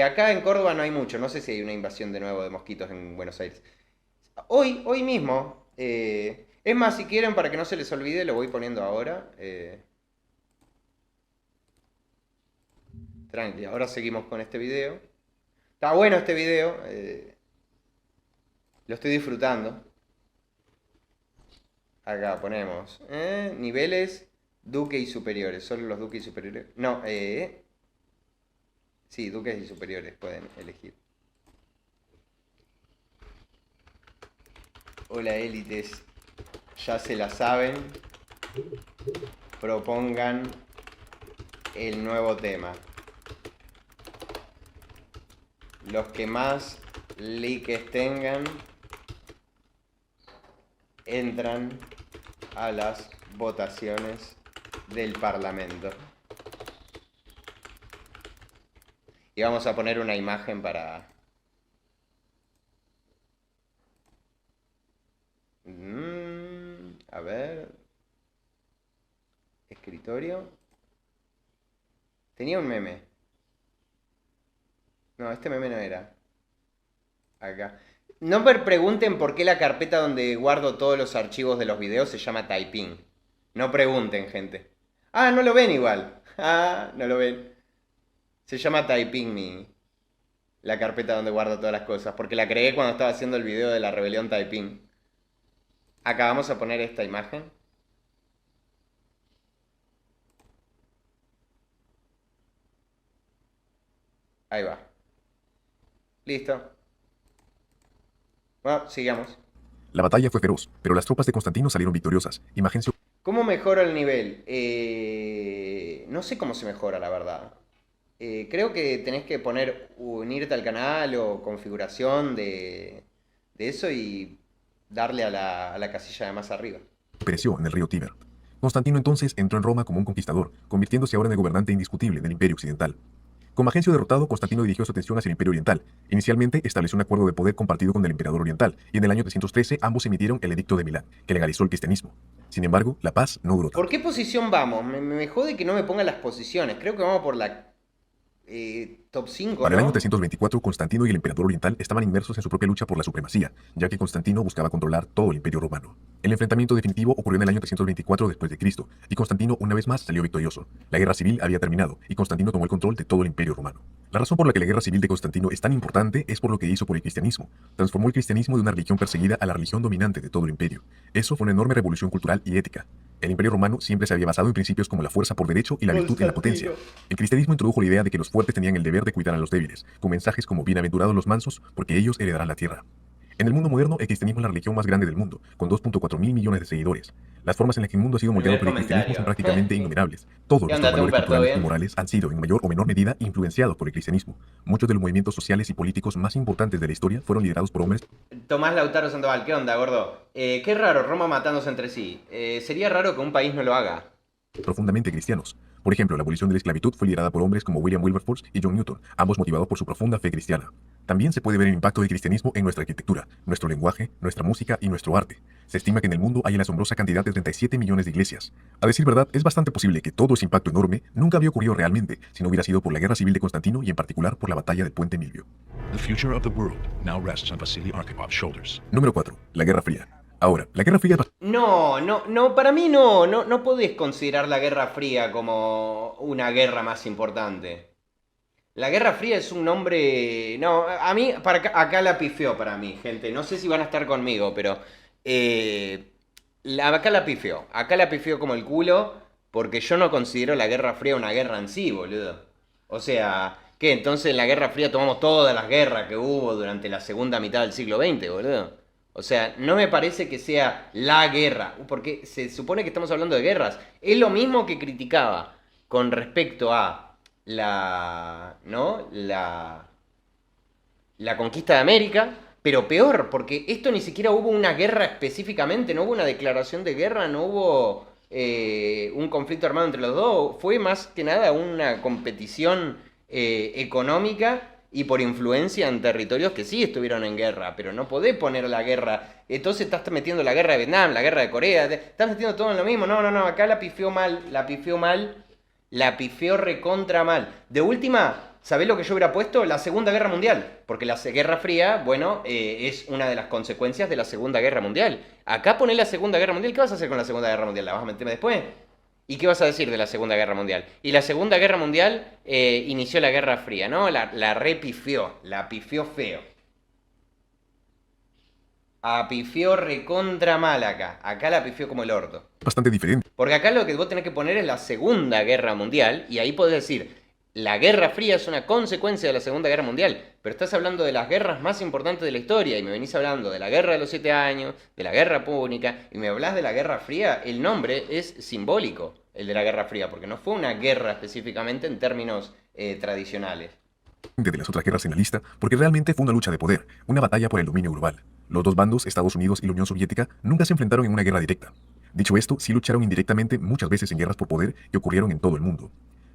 Acá en Córdoba no hay mucho, no sé si hay una invasión de nuevo de mosquitos en Buenos Aires. Hoy mismo, es más, si quieren, para que no se les olvide, lo voy poniendo ahora. Tranqui, ahora seguimos con este video. Está bueno este video, lo estoy disfrutando. Acá ponemos niveles, duque y superiores, solo los duques y superiores. No, sí, duques y superiores pueden elegir. Hola élites, ya se la saben. Propongan el nuevo tema. Los que más likes tengan entran a las votaciones del Parlamento. Y vamos a poner una imagen para ver. Escritorio. Tenía un meme. No, este meme no era. Acá. No me pregunten por qué la carpeta donde guardo todos los archivos de los videos se llama Typing. No pregunten, gente. Ah, no lo ven igual. Ah, no lo ven. Se llama Typing la carpeta donde guardo todas las cosas. Porque la creé cuando estaba haciendo el video de la rebelión Typing. Acá vamos a poner esta imagen. Ahí va. Listo. Bueno, sigamos. La batalla fue feroz, pero las tropas de Constantino salieron victoriosas y Magencio ¿Cómo mejora el nivel? No sé cómo se mejora, la verdad. Creo que tenés que unirte al canal o configuración de eso y darle a la casilla de más arriba. pereció en el río Tíber. Constantino entonces entró en Roma como un conquistador, convirtiéndose ahora en el gobernante indiscutible del Imperio Occidental. Con Magencio derrotado, Constantino dirigió su atención hacia el Imperio Oriental. Inicialmente estableció un acuerdo de poder compartido con el emperador oriental, y en el año 313 ambos emitieron el Edicto de Milán, que legalizó el cristianismo. Sin embargo, la paz no duró ¿Por tanto. qué posición vamos? Me jode que no me pongan las posiciones. Creo que vamos por la top 5, Para el año ¿no? 324, Constantino y el emperador oriental estaban inmersos en su propia lucha por la supremacía, ya que Constantino buscaba controlar todo el imperio romano. El enfrentamiento definitivo ocurrió en el año 324 después de Cristo, y Constantino una vez más salió victorioso. La guerra civil había terminado, y Constantino tomó el control de todo el imperio romano. La razón por la que la guerra civil de Constantino es tan importante es por lo que hizo por el cristianismo. Transformó el cristianismo de una religión perseguida a la religión dominante de todo el imperio. Eso fue una enorme revolución cultural y ética. El imperio romano siempre se había basado en principios como la fuerza por derecho y la virtud en la potencia. El cristianismo introdujo la idea de que los fuertes tenían el deber de cuidar a los débiles, con mensajes como bienaventurados los mansos, porque ellos heredarán la tierra. En el mundo moderno, el cristianismo es la religión más grande del mundo, con 2.4 mil millones de seguidores. Las formas en las que el mundo ha sido moldeado por el cristianismo son prácticamente innumerables. Todos ¿Qué nuestros onda, valores Tumper? ¿Todo culturales y bien? morales han sido, en mayor o menor medida, influenciados por el cristianismo. Muchos de los movimientos sociales y políticos más importantes de la historia fueron liderados por hombres Tomás Lautaro Sandoval, ¿qué onda, gordo? Qué raro, Roma matándose entre sí. Sería raro que un país no lo haga. profundamente cristianos. Por ejemplo, la abolición de la esclavitud fue liderada por hombres como William Wilberforce y John Newton, ambos motivados por su profunda fe cristiana. También se puede ver el impacto del cristianismo en nuestra arquitectura, nuestro lenguaje, nuestra música y nuestro arte. Se estima que en el mundo hay una asombrosa cantidad de 37 millones de iglesias. A decir verdad, es bastante posible que todo ese impacto enorme nunca había ocurrido realmente si no hubiera sido por la guerra civil de Constantino y en particular por la batalla del Puente Milvio. The future of the world now rests on Vasily Arkhipov's shoulders. Número 4. La Guerra Fría. Ahora, la Guerra Fría es No, para mí no podés considerar la Guerra Fría como una guerra más importante. La Guerra Fría es un nombre. No, a mí, acá la pifió para mí, gente. No sé si van a estar conmigo, pero. Acá la pifió. Acá la pifió como el culo, porque yo no considero la Guerra Fría una guerra en sí, boludo. O sea, ¿qué? Entonces en la Guerra Fría tomamos todas las guerras que hubo durante la segunda mitad del siglo XX, boludo. O sea, no me parece que sea la guerra, porque se supone que estamos hablando de guerras. Es lo mismo que criticaba con respecto a ¿no? La conquista de América, pero peor, porque esto ni siquiera hubo una guerra específicamente, no hubo una declaración de guerra, no hubo un conflicto armado entre los dos, fue más que nada una competición económica y por influencia en territorios que sí estuvieron en guerra, pero no podés poner la guerra. Entonces estás metiendo la guerra de Vietnam, la guerra de Corea, estás metiendo todo en lo mismo. No, acá la pifió mal, la pifió recontra mal. De última, ¿sabés lo que yo hubiera puesto? La Segunda Guerra Mundial. Porque la Guerra Fría, bueno, es una de las consecuencias de la Segunda Guerra Mundial. Acá ponés la Segunda Guerra Mundial. ¿Qué vas a hacer con la Segunda Guerra Mundial? ¿La vas a meterme después? ¿Y qué vas a decir de la Segunda Guerra Mundial? Y la Segunda Guerra Mundial inició la Guerra Fría, ¿no? La repifió, la pifió feo. Pifió recontra mal acá. Acá la pifió como el orto. bastante diferente. Porque acá lo que vos tenés que poner es la Segunda Guerra Mundial, y ahí podés decir, la Guerra Fría es una consecuencia de la Segunda Guerra Mundial, pero estás hablando de las guerras más importantes de la historia, y me venís hablando de la Guerra de los 7 años, de la Guerra Púnica, y me hablas de la Guerra Fría. El nombre es simbólico, el de la Guerra Fría, porque no fue una guerra específicamente en términos tradicionales. De las otras guerras en la lista, porque realmente fue una lucha de poder, una batalla por el dominio global. Los dos bandos, Estados Unidos y la Unión Soviética, nunca se enfrentaron en una guerra directa. Dicho esto, sí lucharon indirectamente muchas veces en guerras por poder que ocurrieron en todo el mundo.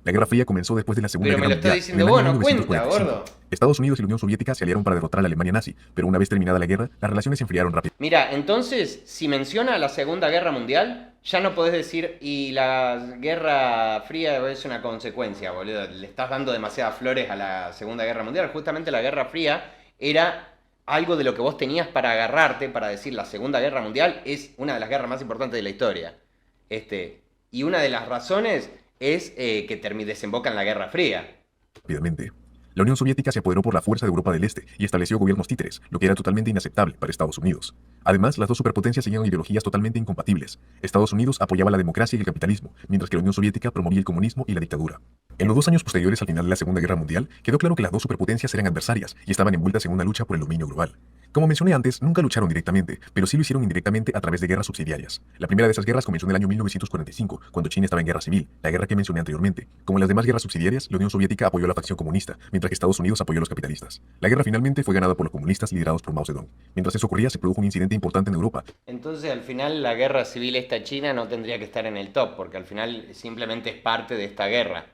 La Guerra Fría comenzó después de la Segunda Pero me Guerra lo estás Mundial, diciendo en el vos, año no cuenta, 1945. gordo. Estados Unidos y la Unión Soviética se aliaron para derrotar a la Alemania nazi, pero una vez terminada la guerra, las relaciones se enfriaron rápido. Mira, entonces, si menciona la Segunda Guerra Mundial, ya no podés decir, y la Guerra Fría es una consecuencia, boludo. Le estás dando demasiadas flores a la Segunda Guerra Mundial. Justamente la Guerra Fría era algo de lo que vos tenías para agarrarte, para decir la Segunda Guerra Mundial es una de las guerras más importantes de la historia. Y una de las razones es que desemboca en la Guerra Fría. Rápidamente. La Unión Soviética se apoderó por la fuerza de Europa del Este y estableció gobiernos títeres, lo que era totalmente inaceptable para Estados Unidos. Además, las dos superpotencias seguían ideologías totalmente incompatibles. Estados Unidos apoyaba la democracia y el capitalismo, mientras que la Unión Soviética promovía el comunismo y la dictadura. En los 2 años posteriores al final de la Segunda Guerra Mundial, quedó claro que las dos superpotencias eran adversarias y estaban envueltas en una lucha por el dominio global. Como mencioné antes, nunca lucharon directamente, pero sí lo hicieron indirectamente a través de guerras subsidiarias. La primera de esas guerras comenzó en el año 1945, cuando China estaba en guerra civil, la guerra que mencioné anteriormente. Como en las demás guerras subsidiarias, la Unión Soviética apoyó a la facción comunista, mientras que Estados Unidos apoyó a los capitalistas. La guerra finalmente fue ganada por los comunistas liderados por Mao Zedong. Mientras eso ocurría, se produjo un incidente importante en Europa. Entonces, al final, la guerra civil esta china no tendría que estar en el top, porque al final simplemente es parte de esta guerra.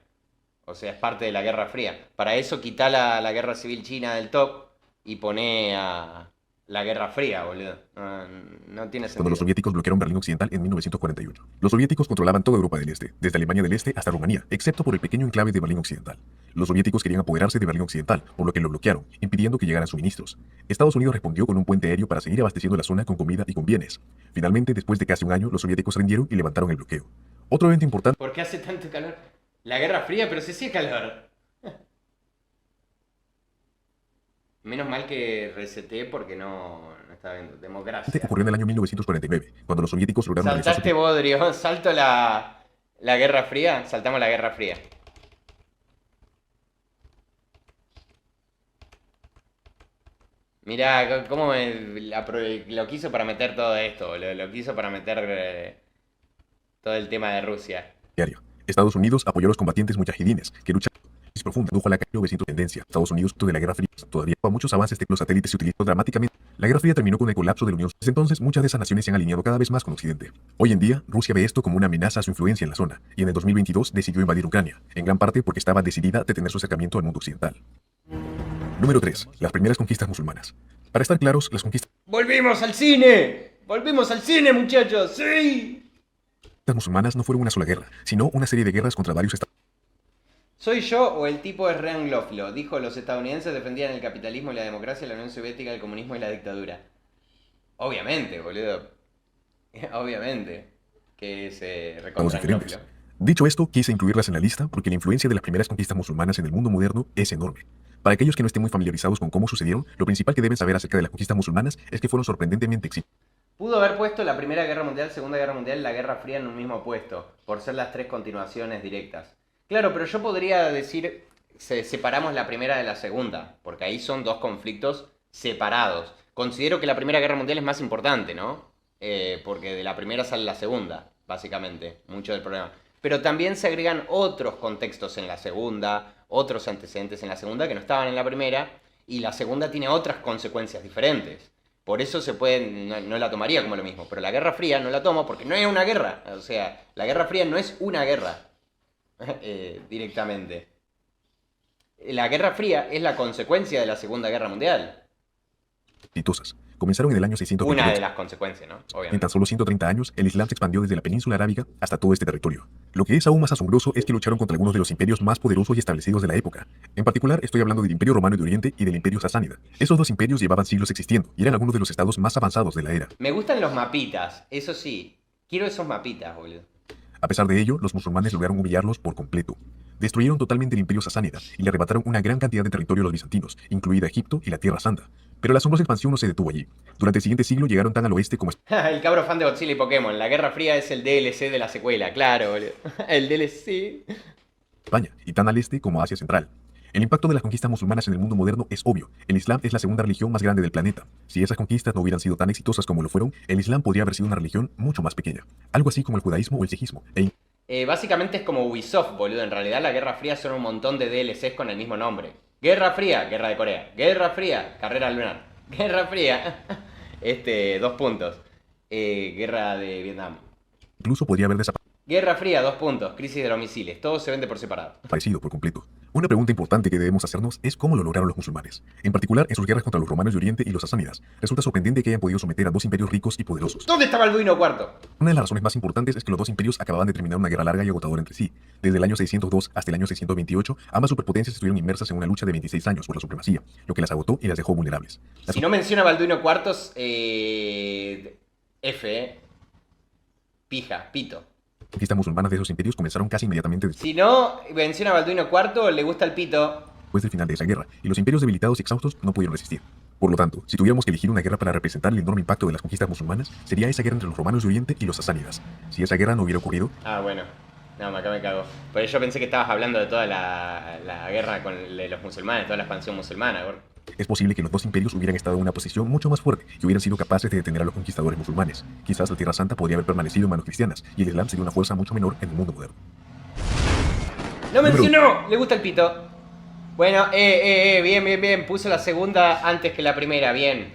O sea, es parte de la Guerra Fría. Para eso, quitá la guerra civil china del top y poné a la Guerra Fría, boludo. No tiene Cuando sentido. los soviéticos bloquearon Berlín Occidental en 1941. Los soviéticos controlaban toda Europa del Este, desde Alemania del Este hasta Rumanía, excepto por el pequeño enclave de Berlín Occidental. Los soviéticos querían apoderarse de Berlín Occidental, por lo que lo bloquearon, impidiendo que llegaran suministros. Estados Unidos respondió con un puente aéreo para seguir abasteciendo la zona con comida y con bienes. Finalmente, después de casi un año, los soviéticos rindieron y levantaron el bloqueo. Otro evento importante ¿Por qué hace tanto calor? La Guerra Fría, pero sí hacía calor. Menos mal que reseté porque no estaba viendo. Democracia. ocurrió en el año 1949, cuando los soviéticos lograron realizar su Saltaste bodrio, salto la Guerra Fría, saltamos la Guerra Fría. Mirá, cómo lo quiso para meter todo esto, lo quiso para meter todo el tema de Rusia. diario. Estados Unidos apoyó a los combatientes mujahidines, que lucharon en profunda, dujo a la caída de 900 tendencia. Estados Unidos, de la Guerra Fría, todavía a muchos avances de los satélites se utilizó dramáticamente. La Guerra Fría terminó con el colapso de la Unión. Desde entonces, muchas de esas naciones se han alineado cada vez más con Occidente. Hoy en día, Rusia ve esto como una amenaza a su influencia en la zona, y en el 2022 decidió invadir Ucrania, en gran parte porque estaba decidida a detener su acercamiento al mundo occidental. Número 3. Las primeras conquistas musulmanas. Para estar claros, las conquistas ¡Volvimos al cine! ¡Volvimos al cine, muchachos! ¡Sí! musulmanas no fueron una sola guerra, sino una serie de guerras contra varios estados. ¿Soy yo o el tipo es re anglófilo? Dijo, los estadounidenses defendían el capitalismo y la democracia, la Unión Soviética, el comunismo y la dictadura. Obviamente, boludo. Obviamente. Que se recontra diferentes. anglófilo. Dicho esto, quise incluirlas en la lista porque la influencia de las primeras conquistas musulmanas en el mundo moderno es enorme. Para aquellos que no estén muy familiarizados con cómo sucedieron, lo principal que deben saber acerca de las conquistas musulmanas es que fueron sorprendentemente exitosas. Pudo haber puesto la Primera Guerra Mundial, Segunda Guerra Mundial y la Guerra Fría en un mismo puesto, por ser las tres continuaciones directas. Claro, pero yo podría decir, separamos la primera de la segunda, porque ahí son dos conflictos separados. Considero que la Primera Guerra Mundial es más importante, ¿no? Porque de la primera sale la segunda, básicamente, mucho del problema. Pero también se agregan otros contextos en la segunda, otros antecedentes en la segunda que no estaban en la primera, y la segunda tiene otras consecuencias diferentes. Por eso no la tomaría como lo mismo. Pero la Guerra Fría no la tomo porque no es una guerra. O sea, la Guerra Fría no es una guerra directamente. La Guerra Fría es la consecuencia de la Segunda Guerra Mundial. Comenzaron en el año Una 628. de las consecuencias, ¿no? En Obviamente. tan solo 130 años, el Islam se expandió desde la península arábiga hasta todo este territorio. Lo que es aún más asombroso es que lucharon contra algunos de los imperios más poderosos y establecidos de la época. En particular, estoy hablando del Imperio Romano de Oriente y del Imperio Sasánida. Esos dos imperios llevaban siglos existiendo y eran algunos de los estados más avanzados de la era. Me gustan los mapitas, eso sí. Quiero esos mapitas, boludo. A pesar de ello, los musulmanes lograron humillarlos por completo. Destruyeron totalmente el Imperio Sasánida y le arrebataron una gran cantidad de territorio a los bizantinos, incluida Egipto y la Tierra Santa. Pero la asombrosa expansión no se detuvo allí. Durante el siguiente siglo llegaron tan al oeste como El cabro fan de Godzilla y Pokémon. La Guerra Fría es el DLC de la secuela, claro, boludo. El DLC. España y tan al este como Asia Central. El impacto de las conquistas musulmanas en el mundo moderno es obvio. El Islam es la segunda religión más grande del planeta. Si esas conquistas no hubieran sido tan exitosas como lo fueron, el Islam podría haber sido una religión mucho más pequeña. Algo así como el judaísmo o el sijismo. Básicamente es como Ubisoft, boludo. En realidad la Guerra Fría son un montón de DLCs con el mismo nombre. Guerra Fría, Guerra de Corea. Guerra Fría, Carrera Lunar. Guerra Fría. 2 puntos. Guerra de Vietnam. Incluso podría haber desaparecido. Guerra Fría, 2 puntos. Crisis de los misiles. Todo se vende por separado. Desaparecido por completo. Una pregunta importante que debemos hacernos es cómo lo lograron los musulmanes. En particular, en sus guerras contra los romanos de Oriente y los sasánidas. Resulta sorprendente que hayan podido someter a dos imperios ricos y poderosos. ¿Dónde está Balduino IV? Una de las razones más importantes es que los dos imperios acababan de terminar una guerra larga y agotadora entre sí. Desde el año 602 hasta el año 628, ambas superpotencias estuvieron inmersas en una lucha de 26 años por la supremacía, lo que las agotó y las dejó vulnerables. Si no menciona Balduino IV, pija, pito. Las conquistas musulmanas de esos imperios comenzaron casi inmediatamente Si no menciona Balduino IV, le gusta el pito. después del final de esa guerra, y los imperios debilitados y exhaustos no pudieron resistir. Por lo tanto, si tuviéramos que elegir una guerra para representar el enorme impacto de las conquistas musulmanas, sería esa guerra entre los romanos de Oriente y los sasánidas. Si esa guerra no hubiera ocurrido, Ah, bueno. No, acá me cago. Pero yo pensé que estabas hablando de toda la guerra de los musulmanes, toda la expansión musulmana, gordo. es posible que los dos imperios hubieran estado en una posición mucho más fuerte y hubieran sido capaces de detener a los conquistadores musulmanes. Quizás la Tierra Santa podría haber permanecido en manos cristianas y el Islam sería una fuerza mucho menor en el mundo moderno. ¡No Número mencionó! Le gusta el pito. Bueno, bien. Puso la segunda antes que la primera. Bien,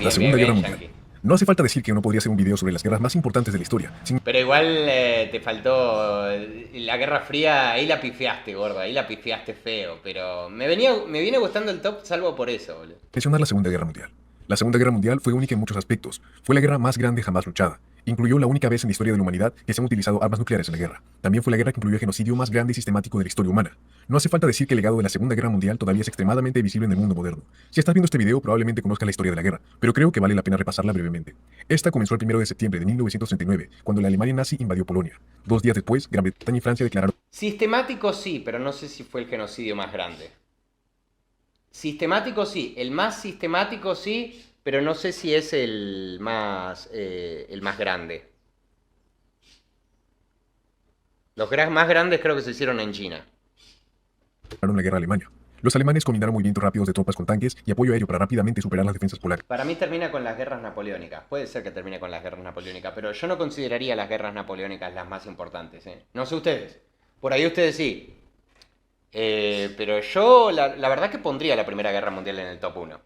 La Segunda Guerra Yankee. Mundial. No hace falta decir que uno podría hacer un video sobre las guerras más importantes de la historia, sin Pero igual te faltó la Guerra Fría, ahí la pifiaste, gordo, ahí la pifiaste feo, pero me viene gustando el top salvo por eso, boludo. mencionar la Segunda Guerra Mundial. La Segunda Guerra Mundial fue única en muchos aspectos. Fue la guerra más grande jamás luchada. Incluyó la única vez en la historia de la humanidad que se han utilizado armas nucleares en la guerra. También fue la guerra que incluyó el genocidio más grande y sistemático de la historia humana. No hace falta decir que el legado de la Segunda Guerra Mundial todavía es extremadamente visible en el mundo moderno. Si estás viendo este video, probablemente conozcas la historia de la guerra, pero creo que vale la pena repasarla brevemente. Esta comenzó el 1 de septiembre de 1939, cuando la Alemania nazi invadió Polonia. 2 días después, Gran Bretaña y Francia declararon Sistemático sí, pero no sé si fue el genocidio más grande. Sistemático sí, el más sistemático sí, pero no sé si es el más grande. Los más grandes creo que se hicieron en China. la guerra a Alemania. Los alemanes combinaron movimientos rápidos de tropas con tanques y apoyo aéreo para rápidamente superar las defensas polacas. Para mí termina con las guerras napoleónicas. Puede ser que termine con las guerras napoleónicas, pero yo no consideraría las guerras napoleónicas las más importantes. No sé ustedes. Por ahí ustedes sí. Pero yo la verdad que pondría la Primera Guerra Mundial en el top 1.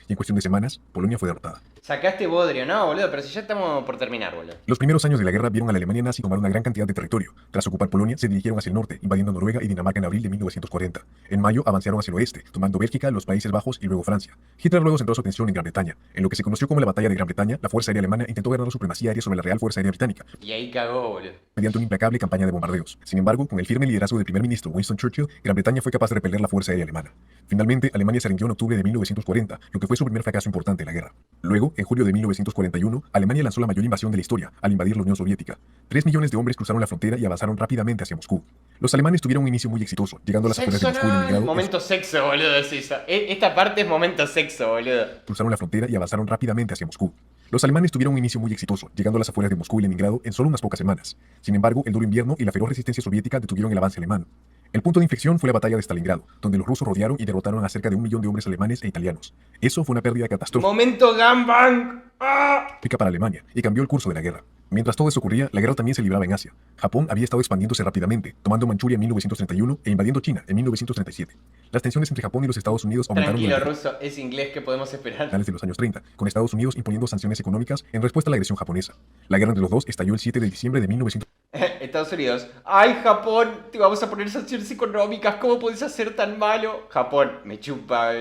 Y en cuestión de semanas, Polonia fue derrotada. Sacaste bodrio, no, boludo, pero si ya estamos por terminar, boludo. Los primeros años de la guerra vieron a la Alemania nazi tomar una gran cantidad de territorio. Tras ocupar Polonia, se dirigieron hacia el norte, invadiendo Noruega y Dinamarca en abril de 1940. En mayo avanzaron hacia el oeste, tomando Bélgica, los Países Bajos y luego Francia. Hitler luego centró su atención en Gran Bretaña. En lo que se conoció como la Batalla de Gran Bretaña, la Fuerza Aérea Alemana intentó ganar la supremacía aérea sobre la Real Fuerza Aérea Británica, Y ahí cagó, boludo. mediante una implacable campaña de bombardeos. Sin embargo, con el firme liderazgo del primer ministro Winston Churchill, Gran Bretaña fue capaz de repeler la Fuerza Aérea Alemana. Finalmente, Alemania se rindió en octubre de 1940, lo que fue su primer fracaso importante en la guerra. Luego, en julio de 1941, Alemania lanzó la mayor invasión de la historia, al invadir la Unión Soviética. 3 millones de hombres cruzaron la frontera y avanzaron rápidamente hacia Moscú. Los alemanes tuvieron un inicio muy exitoso, llegando a las afueras de Sexo Moscú y anal. Leningrado. Momento sexo, boludo, es eso. Esta parte es momento sexo, boludo. Cruzaron la frontera y avanzaron rápidamente hacia Moscú. Los alemanes tuvieron un inicio muy exitoso, llegando a las afueras de Moscú y Leningrado en solo unas pocas semanas. Sin embargo, el duro invierno y la feroz resistencia soviética detuvieron el avance alemán. El punto de inflexión fue la batalla de Stalingrado, donde los rusos rodearon y derrotaron a cerca de 1 millón de hombres alemanes e italianos. Eso fue una pérdida catastrófica Momento gangbang. ¡Ah! para Alemania y cambió el curso de la guerra. Mientras todo eso ocurría, la guerra también se libraba en Asia. Japón había estado expandiéndose rápidamente, tomando Manchuria en 1931 e invadiendo China en 1937. Las tensiones entre Japón y los Estados Unidos aumentaron Tranquilo, durante ruso, es inglés, ¿qué podemos esperar? finales de los años 30, con Estados Unidos imponiendo sanciones económicas en respuesta a la agresión japonesa. La guerra entre los dos estalló el 7 de diciembre de 1930. Estados Unidos. ¡Ay, Japón! Te vamos a poner sanciones económicas. ¿Cómo podés hacer tan malo? Japón, me chupa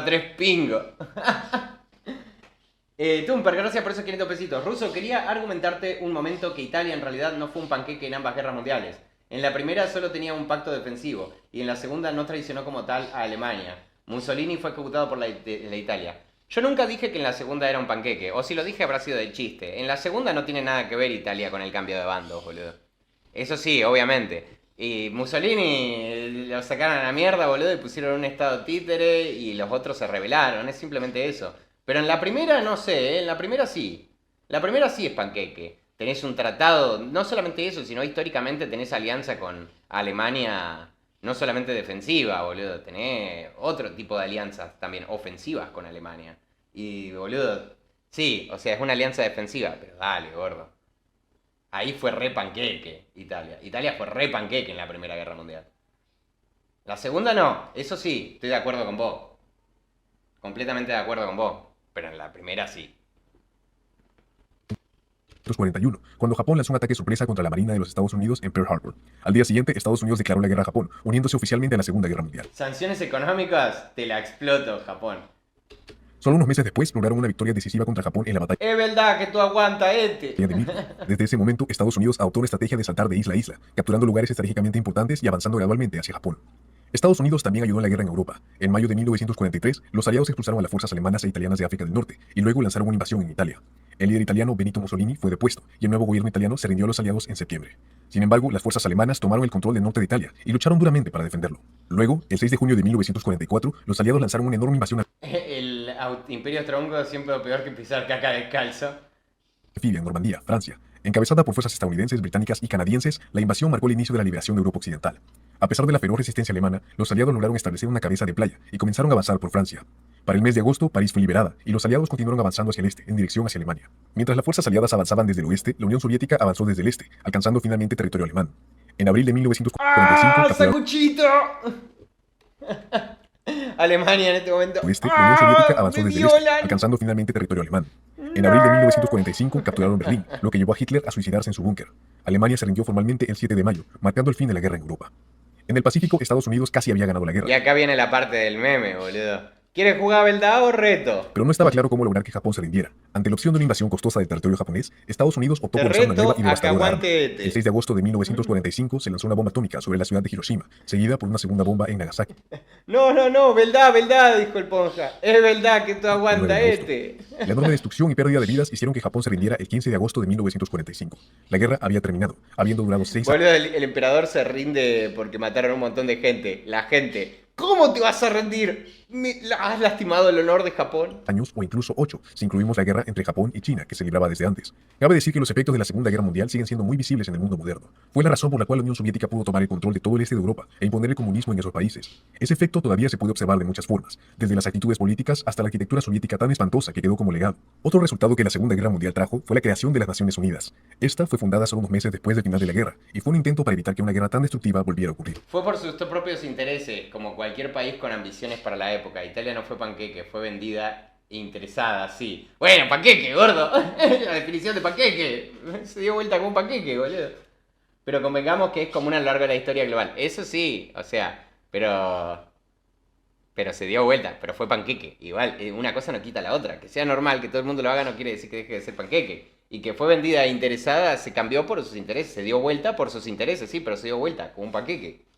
3 pingos. Tumper, gracias por esos 500 pesitos. Ruso, quería argumentarte un momento que Italia en realidad no fue un panqueque en ambas guerras mundiales. En la primera solo tenía un pacto defensivo y en la segunda no traicionó como tal a Alemania. Mussolini fue ejecutado por la Italia. Yo nunca dije que en la segunda era un panqueque, o si lo dije habrá sido de chiste. En la segunda no tiene nada que ver Italia con el cambio de bandos, boludo. Eso sí, obviamente. Y Mussolini lo sacaron a la mierda, boludo, y pusieron un estado títere y los otros se rebelaron, es simplemente eso. Pero en la primera no sé, en la primera sí. La primera sí es panqueque. Tenés un tratado, no solamente eso, sino históricamente tenés alianza con Alemania, no solamente defensiva, boludo, tenés otro tipo de alianzas también ofensivas con Alemania. Y, boludo, sí, o sea, es una alianza defensiva, pero dale, gordo. Ahí fue re panqueque Italia. Italia fue re panqueque en la Primera Guerra Mundial. La segunda no, eso sí, estoy de acuerdo con vos. Completamente de acuerdo con vos. Pero en la primera sí. 1941, cuando Japón lanzó un ataque sorpresa contra la Marina de los Estados Unidos en Pearl Harbor. Al día siguiente, Estados Unidos declaró la guerra a Japón, uniéndose oficialmente a la Segunda Guerra Mundial. Sanciones económicas, te la exploto, Japón. Solo unos meses después lograron una victoria decisiva contra Japón en la batalla Es verdad que tú aguantas este. de Midway. Desde ese momento, Estados Unidos adoptó una estrategia de saltar de isla a isla, capturando lugares estratégicamente importantes y avanzando gradualmente hacia Japón. Estados Unidos también ayudó en la guerra en Europa. En mayo de 1943, los aliados expulsaron a las fuerzas alemanas e italianas de África del Norte y luego lanzaron una invasión en Italia. El líder italiano Benito Mussolini fue depuesto y el nuevo gobierno italiano se rindió a los aliados en septiembre. Sin embargo, las fuerzas alemanas tomaron el control del norte de Italia y lucharon duramente para defenderlo. Luego, el 6 de junio de 1944, los aliados lanzaron una enorme invasión El Imperio Austrohúngaro siempre lo peor que pisar caca descalzo. anfibia en Normandía, Francia. Encabezada por fuerzas estadounidenses, británicas y canadienses, la invasión marcó el inicio de la liberación de Europa Occidental. A pesar de la feroz resistencia alemana, los aliados lograron establecer una cabeza de playa y comenzaron a avanzar por Francia. Para el mes de agosto, París fue liberada y los aliados continuaron avanzando hacia el este, en dirección hacia Alemania. Mientras las fuerzas aliadas avanzaban desde el oeste, la Unión Soviética avanzó desde el este, alcanzando finalmente territorio alemán. En abril de 1945, ¡Ah, capturaron sacuchito! Alemania en este momento. el oeste, la Unión Soviética avanzó ¡Me desde el este, violan! alcanzando finalmente territorio alemán. En abril de 1945 capturaron Berlín, lo que llevó a Hitler a suicidarse en su búnker. Alemania se rindió formalmente el 7 de mayo, marcando el fin de la guerra en Europa. En el Pacífico, Estados Unidos casi había ganado la guerra, Y acá viene la parte del meme, boludo. ¿Quieres jugar verdad o reto? pero no estaba claro cómo lograr que Japón se rindiera. Ante la opción de una invasión costosa del territorio japonés, Estados Unidos optó Te por usar una reto nueva y a que devastadora arma. aguante este. El 6 de agosto de 1945 se lanzó una bomba atómica sobre la ciudad de Hiroshima, seguida por una segunda bomba en Nagasaki. No, verdad, dijo el Ponja. Es verdad que tú aguanta 9 de agosto. este. La enorme destrucción y pérdida de vidas hicieron que Japón se rindiera el 15 de agosto de 1945. La guerra había terminado, habiendo durado 6 años. Boludo, el emperador se rinde porque mataron a un montón de gente. La gente. ¿Cómo te vas a rendir? ¿Has lastimado el honor de Japón? O incluso 8, si incluimos la guerra entre Japón y China, que se libraba desde antes. Cabe decir que los efectos de la Segunda Guerra Mundial siguen siendo muy visibles en el mundo moderno. Fue la razón por la cual la Unión Soviética pudo tomar el control de todo el este de Europa e imponer el comunismo en esos países. Ese efecto todavía se puede observar de muchas formas, desde las actitudes políticas hasta la arquitectura soviética tan espantosa que quedó como legado. Otro resultado que la Segunda Guerra Mundial trajo fue la creación de las Naciones Unidas. Esta fue fundada solo unos meses después del final de la guerra, y fue un intento para evitar que una guerra tan destructiva volviera a ocurrir. Fue por sus propios intereses, como cualquier país con ambiciones para la época. Italia no fue panqueque, fue vendida e interesada, sí. Bueno, panqueque, gordo. La definición de panqueque. Se dio vuelta como un panqueque, boludo. Pero convengamos que es común a lo largo de la historia global. Eso sí, o sea, pero se dio vuelta, pero fue panqueque. Igual, una cosa no quita la otra. Que sea normal que todo el mundo lo haga no quiere decir que deje de ser panqueque. Y que fue vendida e interesada se cambió por sus intereses. Se dio vuelta por sus intereses, sí, pero se dio vuelta como un panqueque.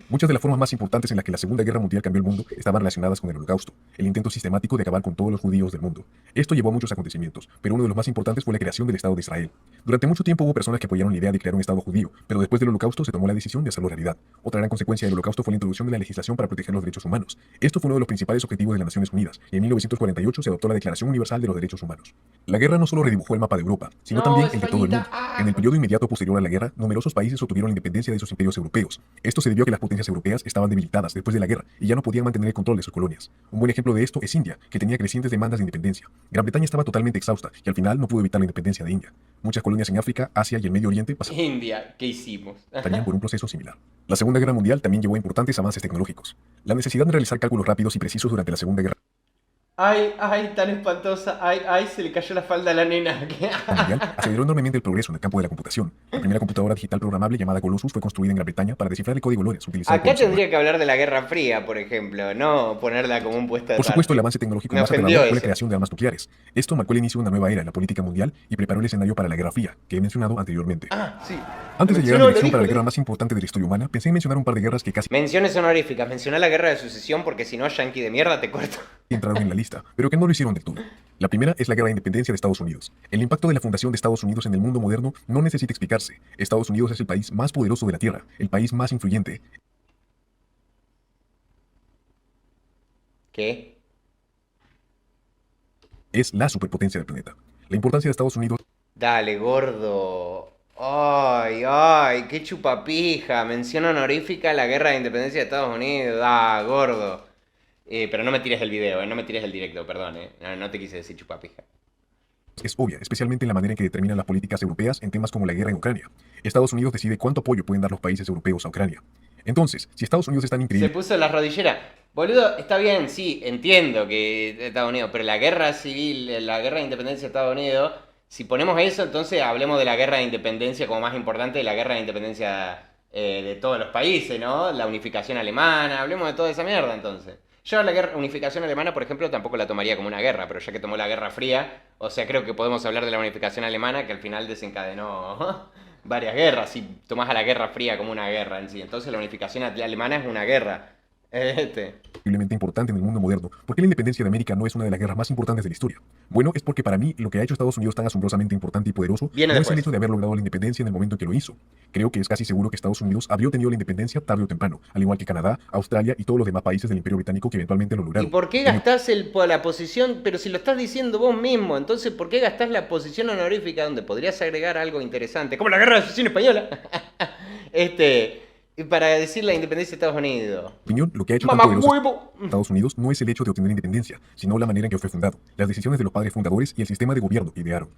Muchas de las formas más importantes en las que la Segunda Guerra Mundial cambió el mundo estaban relacionadas con el Holocausto, el intento sistemático de acabar con todos los judíos del mundo. Esto llevó a muchos acontecimientos, pero uno de los más importantes fue la creación del Estado de Israel. Durante mucho tiempo hubo personas que apoyaron la idea de crear un Estado judío, pero después del Holocausto se tomó la decisión de hacerlo realidad. Otra gran consecuencia del Holocausto fue la introducción de la legislación para proteger los derechos humanos. Esto fue uno de los principales objetivos de las Naciones Unidas, y en 1948 se adoptó la Declaración Universal de los Derechos Humanos. La guerra no solo redibujó el mapa de Europa, sino también el de todo el mundo. En el periodo inmediato posterior a la guerra, numerosos países obtuvieron la independencia de sus imperios europeos. Esto se debió a que las potencias europeas estaban debilitadas después de la guerra y ya no podían mantener el control de sus colonias. Un buen ejemplo de esto es India, que tenía crecientes demandas de independencia. Gran Bretaña estaba totalmente exhausta y al final no pudo evitar la independencia de India. Muchas colonias en África, Asia y el Medio Oriente India, ¿qué hicimos? pasarían por un proceso similar. La Segunda Guerra Mundial también llevó a importantes avances tecnológicos. La necesidad de realizar cálculos rápidos y precisos durante la Segunda Guerra Ay, tan espantosa. Ay, se le cayó la falda a la nena. Mundial aceleró enormemente el progreso en el campo de la computación. La primera computadora digital programable llamada Colossus fue construida en Gran Bretaña para descifrar el código Lorenz utilizado Acá por los tendría que hablar de la Guerra Fría, por ejemplo, no ponerla como un puesto de Por supuesto, el parte. avance tecnológico Me más ofendió aterrador fue la ese. creación de armas nucleares. Esto marcó el inicio de una nueva era en la política mundial y preparó el escenario para la Guerra Fría, que he mencionado anteriormente. Ah, sí. Antes de llegar a Mencionó, la lo elección para la dijo, guerra más importante de la historia humana, pensé en mencionar un par de guerras que casi Menciones honoríficas. Mencioná la Guerra de Sucesión porque si no, yankee de mierda, te corto. entraron en la lista, pero que no lo hicieron del todo. La primera es la Guerra de Independencia de Estados Unidos. El impacto de la fundación de Estados Unidos en el mundo moderno no necesita explicarse. Estados Unidos es el país más poderoso de la Tierra, el país más influyente, ¿Qué? es la superpotencia del planeta. La importancia de Estados Unidos Dale, gordo. Ay, qué chupapija. Mención honorífica a la Guerra de Independencia de Estados Unidos. Ah, gordo. Pero no me tires el video, no me tires el directo, perdón, no te quise decir chupapija. es obvia, especialmente en la manera en que determinan las políticas europeas en temas como la guerra en Ucrania. Estados Unidos decide cuánto apoyo pueden dar los países europeos a Ucrania. Entonces, si Estados Unidos es tan Se increíble puso la rodillera. Boludo, está bien, sí, entiendo que Estados Unidos, pero la guerra civil, la guerra de independencia de Estados Unidos Si ponemos eso, entonces hablemos de la guerra de independencia como más importante de la guerra de independencia de todos los países, ¿no? La unificación alemana, hablemos de toda esa mierda entonces. Yo la unificación alemana, por ejemplo, tampoco la tomaría como una guerra, pero ya que tomó la Guerra Fría, o sea, creo que podemos hablar de la unificación alemana que al final desencadenó varias guerras, si tomás a la Guerra Fría como una guerra en sí. Entonces la unificación alemana es una guerra. Este. Increíblemente importante en el mundo moderno. ¿Por qué la independencia de América no es una de las guerras más importantes de la historia? Bueno, es porque para mí lo que ha hecho Estados Unidos tan asombrosamente importante y poderoso Viene no es el después. hecho de haber logrado la independencia en el momento en que lo hizo. Creo que es casi seguro que Estados Unidos habría obtenido la independencia tarde o temprano, al igual que Canadá, Australia y todos los demás países del Imperio Británico que eventualmente lo ¿Y lograron. por qué gastás la posición? Pero si lo estás diciendo vos mismo, entonces ¿por qué gastás la posición honorífica donde podrías agregar algo interesante? Como la guerra de secesión española. Para decir la independencia de Estados Unidos. En mi opinión, lo que ha hecho ¡Mamá tan poderoso huevo! Estados Unidos no es el hecho de obtener independencia, sino la manera en que fue fundado, las decisiones de los padres fundadores y el sistema de gobierno que idearon.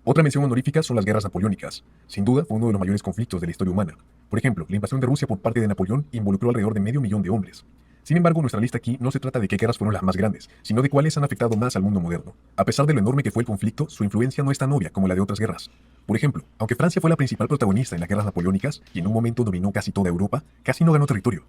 Otra mención honorífica son las guerras napoleónicas. Sin duda, fue uno de los mayores conflictos de la historia humana. Por ejemplo, la invasión de Rusia por parte de Napoleón involucró alrededor de 500.000 de hombres. Sin embargo, nuestra lista aquí no se trata de qué guerras fueron las más grandes, sino de cuáles han afectado más al mundo moderno. A pesar de lo enorme que fue el conflicto, su influencia no es tan obvia como la de otras guerras. Por ejemplo, aunque Francia fue la principal protagonista en las guerras napoleónicas y en un momento dominó casi toda Europa, casi no ganó territorio.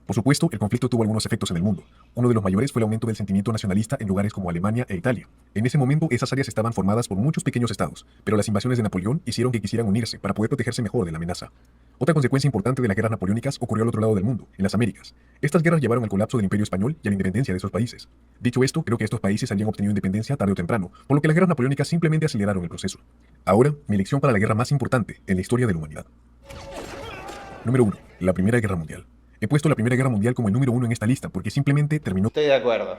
Por supuesto, el conflicto tuvo algunos efectos en el mundo. Uno de los mayores fue el aumento del sentimiento nacionalista en lugares como Alemania e Italia. En ese momento, esas áreas estaban formadas por muchos pequeños estados, pero las invasiones de Napoleón hicieron que quisieran unirse para poder protegerse mejor de la amenaza. Otra consecuencia importante de las guerras napoleónicas ocurrió al otro lado del mundo, en las Américas. Estas guerras llevaron al colapso del Imperio Español y a la independencia de esos países. Dicho esto, creo que estos países habrían obtenido independencia tarde o temprano, por lo que las guerras napoleónicas simplemente aceleraron el proceso. Ahora, mi elección para la guerra más importante en la historia de la humanidad. Número 1. La Primera Guerra Mundial. He puesto la Primera Guerra Mundial como el número 1 en esta lista porque simplemente terminó Estoy de acuerdo.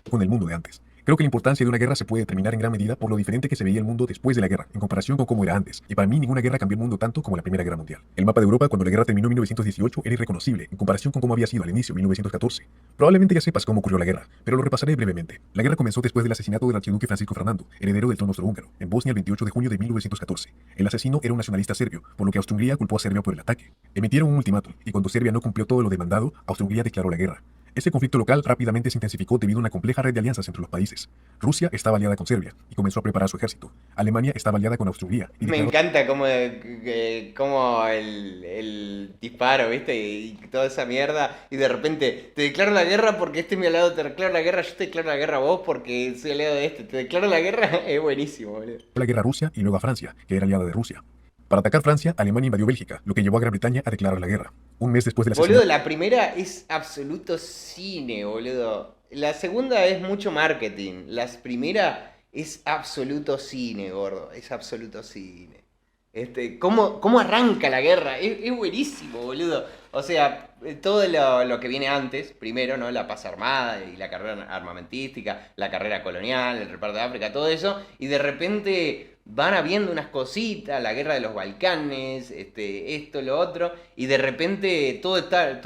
con el mundo de antes. Creo que la importancia de una guerra se puede determinar en gran medida por lo diferente que se veía el mundo después de la guerra, en comparación con cómo era antes. Y para mí ninguna guerra cambió el mundo tanto como la Primera Guerra Mundial. El mapa de Europa cuando la guerra terminó en 1918 era irreconocible, en comparación con cómo había sido al inicio, en 1914. Probablemente ya sepas cómo ocurrió la guerra, pero lo repasaré brevemente. La guerra comenzó después del asesinato del archiduque Francisco Fernando, heredero del trono austrohúngaro, en Bosnia el 28 de junio de 1914. El asesino era un nacionalista serbio, por lo que Austria-Hungría culpó a Serbia por el ataque. Emitieron un ultimátum, y cuando Serbia no cumplió todo lo demandado, Austria-Hungría declaró la guerra. Ese conflicto local rápidamente se intensificó debido a una compleja red de alianzas entre los países. Rusia estaba aliada con Serbia y comenzó a preparar su ejército. Alemania estaba aliada con Austria-Hungría y Me declaró encanta como el disparo, ¿viste? Y toda esa mierda. Y de repente, te declaro la guerra porque este es mi aliado, te declaro la guerra, yo te declaro la guerra a vos porque soy aliado de este. Te declaro la guerra, es buenísimo, boludo. la guerra a Rusia y luego a Francia, que era aliada de Rusia. Para atacar Francia, Alemania invadió Bélgica, lo que llevó a Gran Bretaña a declarar la guerra. Un mes después del Boludo, asesinato la primera es absoluto cine, boludo. La segunda es mucho marketing. La primera es absoluto cine, gordo. Es absoluto cine. ¿Cómo arranca la guerra? Es buenísimo, boludo. O sea, todo lo que viene antes, primero, ¿no? La paz armada y la carrera armamentística, la carrera colonial, el reparto de África, todo eso. Y de repente van habiendo unas cositas, la guerra de los Balcanes, esto, lo otro. Y de repente todo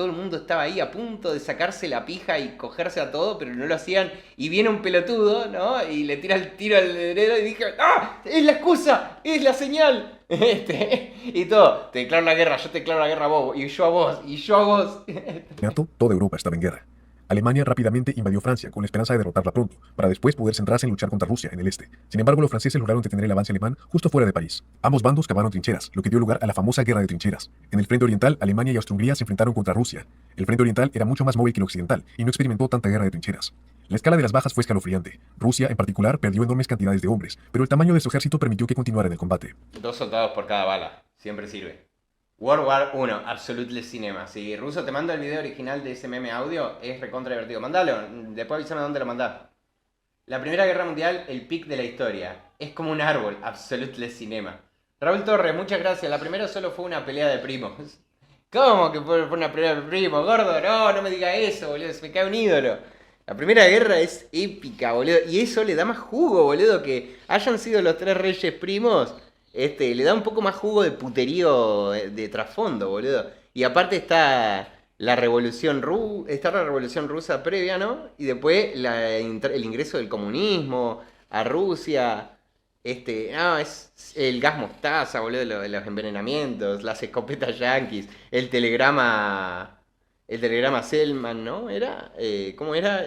el mundo estaba ahí a punto de sacarse la pija y cogerse a todo, pero no lo hacían. Y viene un pelotudo, ¿no? Y le tira el tiro al heredero y dije, ¡ah! ¡Es la excusa! ¡Es la señal! Y todo, te declaro la guerra, yo te declaro la guerra a vos, y yo a vos, y yo a vos. toda Europa estaba en guerra. Alemania rápidamente invadió Francia con la esperanza de derrotarla pronto, para después poder centrarse en luchar contra Rusia en el este. Sin embargo, los franceses lograron detener el avance alemán justo fuera de París. Ambos bandos cavaron trincheras, lo que dio lugar a la famosa Guerra de Trincheras. En el frente oriental, Alemania y Austria-Hungría se enfrentaron contra Rusia. El frente oriental era mucho más móvil que el occidental y no experimentó tanta guerra de trincheras. La escala de las bajas fue escalofriante. Rusia, en particular, perdió enormes cantidades de hombres, pero el tamaño de su ejército permitió que continuara en el combate. 2 soldados por cada bala, siempre sirve. World War 1, Absolutely Cinema. Si Ruso te mando el video original de ese meme audio, es recontra divertido. Mandalo, después avísame dónde lo mandás. La Primera Guerra Mundial, el pic de la historia. Es como un árbol, Absolutely Cinema. Raúl Torres, muchas gracias. La primera solo fue una pelea de primos. ¿Cómo que fue una pelea de primos, gordo? No me diga eso, boludo, se me cae un ídolo. La Primera Guerra es épica, boludo. Y eso le da más jugo, boludo, que hayan sido los tres reyes primos. Le da un poco más jugo de puterío de trasfondo, boludo. Y aparte está la revolución rusa previa, ¿no? Y después el ingreso del comunismo a Rusia. Es el gas mostaza, boludo, los envenenamientos, las escopetas yanquis, el telegrama Selman, ¿no? ¿Cómo era?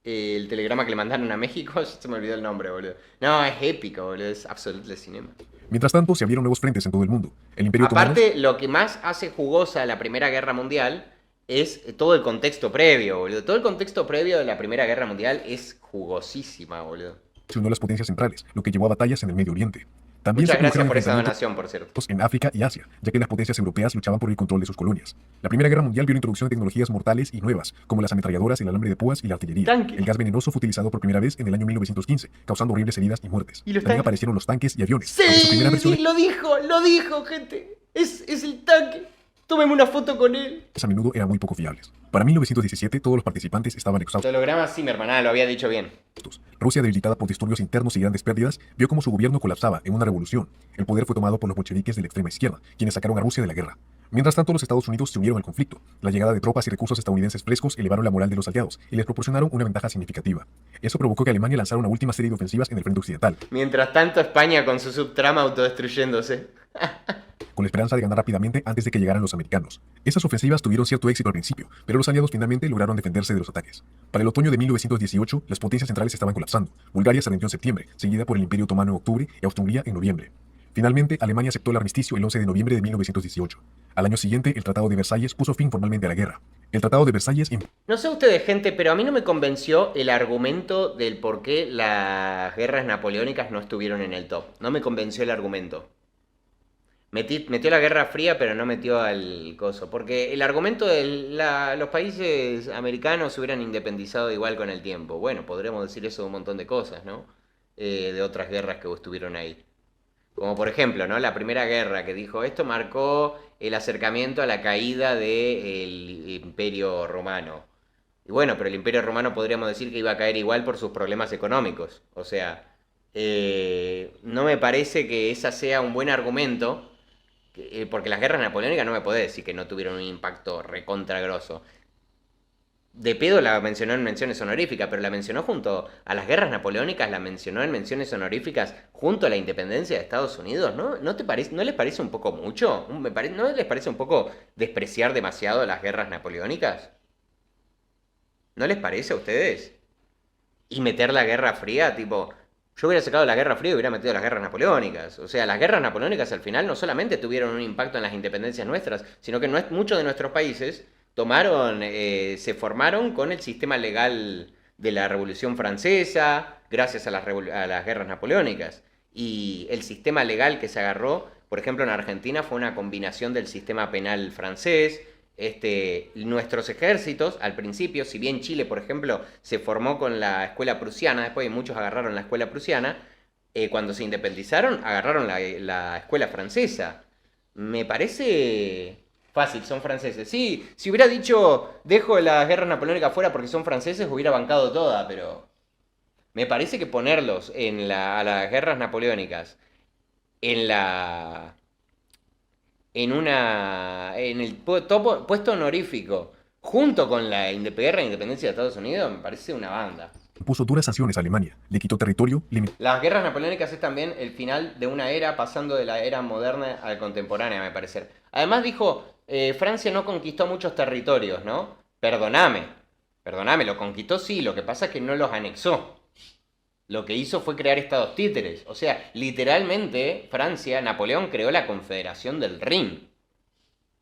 el telegrama que le mandaron a México, se me olvidó el nombre, boludo. No, es épico, boludo, es absolutely cinema. Mientras tanto, se abrieron nuevos frentes en todo el mundo. El Imperio Otomano Aparte, lo que más hace jugosa la Primera Guerra Mundial es todo el contexto previo, boludo. Todo el contexto previo de la Primera Guerra Mundial es jugosísima, boludo. se unió a las potencias centrales, lo que llevó a batallas en el Medio Oriente. También Muchas se gracias produjeron por esa enfrentamientos donación, por cierto. en África y Asia, ya que las potencias europeas luchaban por el control de sus colonias. La Primera Guerra Mundial vio la introducción de tecnologías mortales y nuevas, como las ametralladoras, el alambre de púas y la artillería. Tanque. El gas venenoso fue utilizado por primera vez en el año 1915, causando horribles heridas y muertes. ¿Y los También tanques? aparecieron los tanques y aviones. Aunque su primera versión Sí, lo dijo, gente. Es el tanque. Tómeme una foto con él. a menudo eran muy poco fiables. Para 1917, todos los participantes estaban exhaustos. Holograma Zimmerman, lo había dicho bien. Rusia, debilitada por disturbios internos y grandes pérdidas, vio cómo su gobierno colapsaba en una revolución. El poder fue tomado por los bolcheviques de la extrema izquierda, quienes sacaron a Rusia de la guerra. Mientras tanto, los Estados Unidos se unieron al conflicto. La llegada de tropas y recursos estadounidenses frescos elevaron la moral de los aliados y les proporcionaron una ventaja significativa. Eso provocó que Alemania lanzara una última serie de ofensivas en el frente occidental, Mientras tanto, España con su subtrama autodestruyéndose. con la esperanza de ganar rápidamente antes de que llegaran los americanos. Esas ofensivas tuvieron cierto éxito al principio, pero los aliados finalmente lograron defenderse de los ataques. Para el otoño de 1918, las potencias centrales estaban colapsando. Bulgaria se rindió en septiembre, seguida por el Imperio Otomano en octubre y Austria-Hungría en noviembre. Finalmente, Alemania aceptó el armisticio el 11 de noviembre de 1918. Al año siguiente, el Tratado de Versalles puso fin formalmente a la guerra. El Tratado de Versalles No sé ustedes, gente, pero a mí no me convenció el argumento del por qué las guerras napoleónicas no estuvieron en el top. No me convenció el argumento. Metió la Guerra Fría, pero no metió al coso. Porque el argumento de los países americanos se hubieran independizado igual con el tiempo. Bueno, podríamos decir eso de un montón de cosas, ¿no? De otras guerras que estuvieron ahí. Como por ejemplo, ¿no? La Primera Guerra, que dijo, esto marcó el acercamiento a la caída del Imperio Romano. Y bueno, pero el Imperio Romano podríamos decir que iba a caer igual por sus problemas económicos. O sea, no me parece que esa sea un buen argumento, porque las guerras napoleónicas no me podés decir que no tuvieron un impacto recontra grosso. De pedo la mencionó en menciones honoríficas, pero la mencionó junto a las guerras napoleónicas, la mencionó en menciones honoríficas junto a la independencia de Estados Unidos, ¿no? ¿No les parece un poco mucho? ¿No les parece un poco despreciar demasiado las guerras napoleónicas? ¿No les parece a ustedes? Y meter la Guerra Fría, tipo, yo hubiera sacado la Guerra Fría y hubiera metido las guerras napoleónicas. O sea, las guerras napoleónicas al final no solamente tuvieron un impacto en las independencias nuestras, sino que muchos de nuestros países se formaron con el sistema legal de la Revolución Francesa, gracias a las guerras napoleónicas. Y el sistema legal que se agarró, por ejemplo, en Argentina fue una combinación del sistema penal francés. Nuestros ejércitos, al principio, si bien Chile, por ejemplo, se formó con la escuela prusiana, después muchos agarraron la escuela prusiana, cuando se independizaron, agarraron la escuela francesa. Me parece fácil, son franceses. Sí, si hubiera dicho, dejo las guerras napoleónicas fuera porque son franceses, hubiera bancado toda, pero me parece que ponerlos a las guerras napoleónicas en el puesto honorífico junto con la guerra de independencia de Estados Unidos, me parece una banda. impuso duras sanciones a Alemania, le quitó territorio, limitó Las guerras napoleónicas es también el final de una era, pasando de la era moderna a la contemporánea, me parece. Además dijo, Francia no conquistó muchos territorios, ¿no? Perdóname, lo conquistó sí, lo que pasa es que no los anexó. Lo que hizo fue crear estados títeres. O sea, literalmente, Napoleón creó la Confederación del Rin.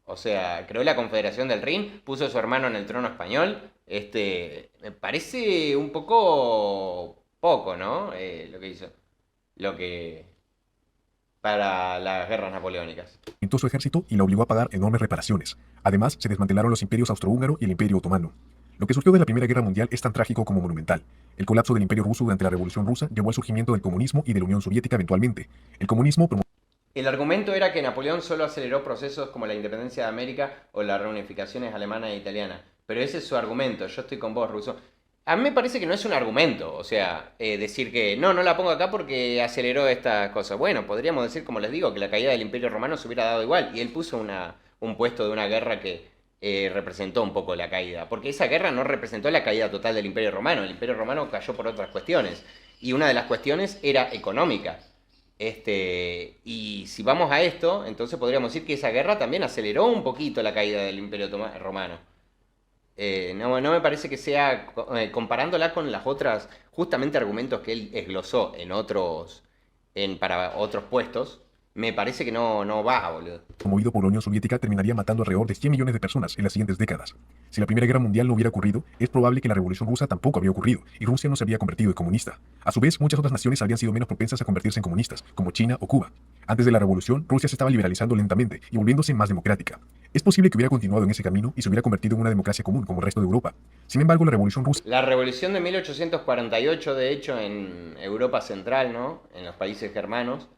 O sea, creó la Confederación del Rin, puso a su hermano en el trono español. Me parece un poco, ¿no? Lo que hizo. Para las guerras napoleónicas. su ejército y la obligó a pagar enormes reparaciones. Además, se desmantelaron los imperios austrohúngaro y el Imperio Otomano. Lo que surgió de la Primera Guerra Mundial es tan trágico como monumental. El colapso del Imperio Ruso durante la Revolución Rusa llevó al surgimiento del comunismo y de la Unión Soviética eventualmente. El comunismo El argumento era que Napoleón solo aceleró procesos como la independencia de América o las reunificaciones alemana e italiana. Pero ese es su argumento, yo estoy con vos, Ruso. A mí me parece que no es un argumento, o sea, decir que no la pongo acá porque aceleró estas cosas. Bueno, podríamos decir, como les digo, que la caída del Imperio Romano se hubiera dado igual. Y él puso un puesto de una guerra que representó un poco la caída. Porque esa guerra no representó la caída total del Imperio Romano. El Imperio Romano cayó por otras cuestiones. Y una de las cuestiones era económica. Y si vamos a esto, entonces podríamos decir que esa guerra también aceleró un poquito la caída del Imperio Romano. No me parece que sea, comparándola con las otras, justamente argumentos que él esglosó para otros puestos, me parece que no va, boludo. promovido por la Unión Soviética terminaría matando alrededor de 100 millones de personas en las siguientes décadas. Si la Primera Guerra Mundial no hubiera ocurrido, es probable que la Revolución Rusa tampoco habría ocurrido, y Rusia no se habría convertido en comunista. A su vez, muchas otras naciones habrían sido menos propensas a convertirse en comunistas, como China o Cuba. Antes de la Revolución, Rusia se estaba liberalizando lentamente y volviéndose más democrática. Es posible que hubiera continuado en ese camino y se hubiera convertido en una democracia común como el resto de Europa. Sin embargo, la Revolución Rusa La revolución de 1848, de hecho, en Europa Central, ¿no? En los países germanos,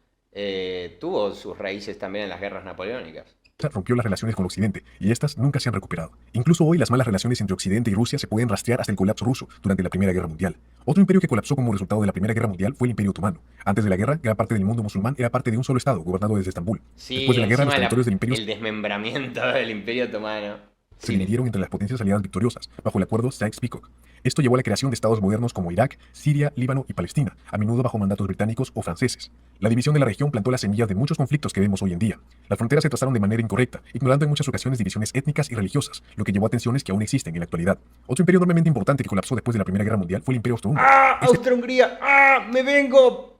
tuvo sus raíces también en las guerras napoleónicas. rompió las relaciones con Occidente, y estas nunca se han recuperado. Incluso hoy las malas relaciones entre Occidente y Rusia se pueden rastrear hasta el colapso ruso durante la Primera Guerra Mundial. Otro imperio que colapsó como resultado de la Primera Guerra Mundial fue el Imperio Otomano. Antes de la guerra, gran parte del mundo musulmán era parte de un solo estado, gobernado desde Estambul. Sí, Después de la guerra, los encima territorios del imperio el desmembramiento del Imperio Otomano. se Sí. dividieron entre las potencias aliadas victoriosas, bajo el acuerdo Sykes-Picot. Esto llevó a la creación de estados modernos como Irak, Siria, Líbano y Palestina, a menudo bajo mandatos británicos o franceses. La división de la región plantó las semillas de muchos conflictos que vemos hoy en día. Las fronteras se trazaron de manera incorrecta, ignorando en muchas ocasiones divisiones étnicas y religiosas, lo que llevó a tensiones que aún existen en la actualidad. Otro imperio enormemente importante que colapsó después de la Primera Guerra Mundial fue el Imperio Austrohúngaro. ¡Ah! ¡Austria-Hungría! ¡Ah! ¡Me vengo!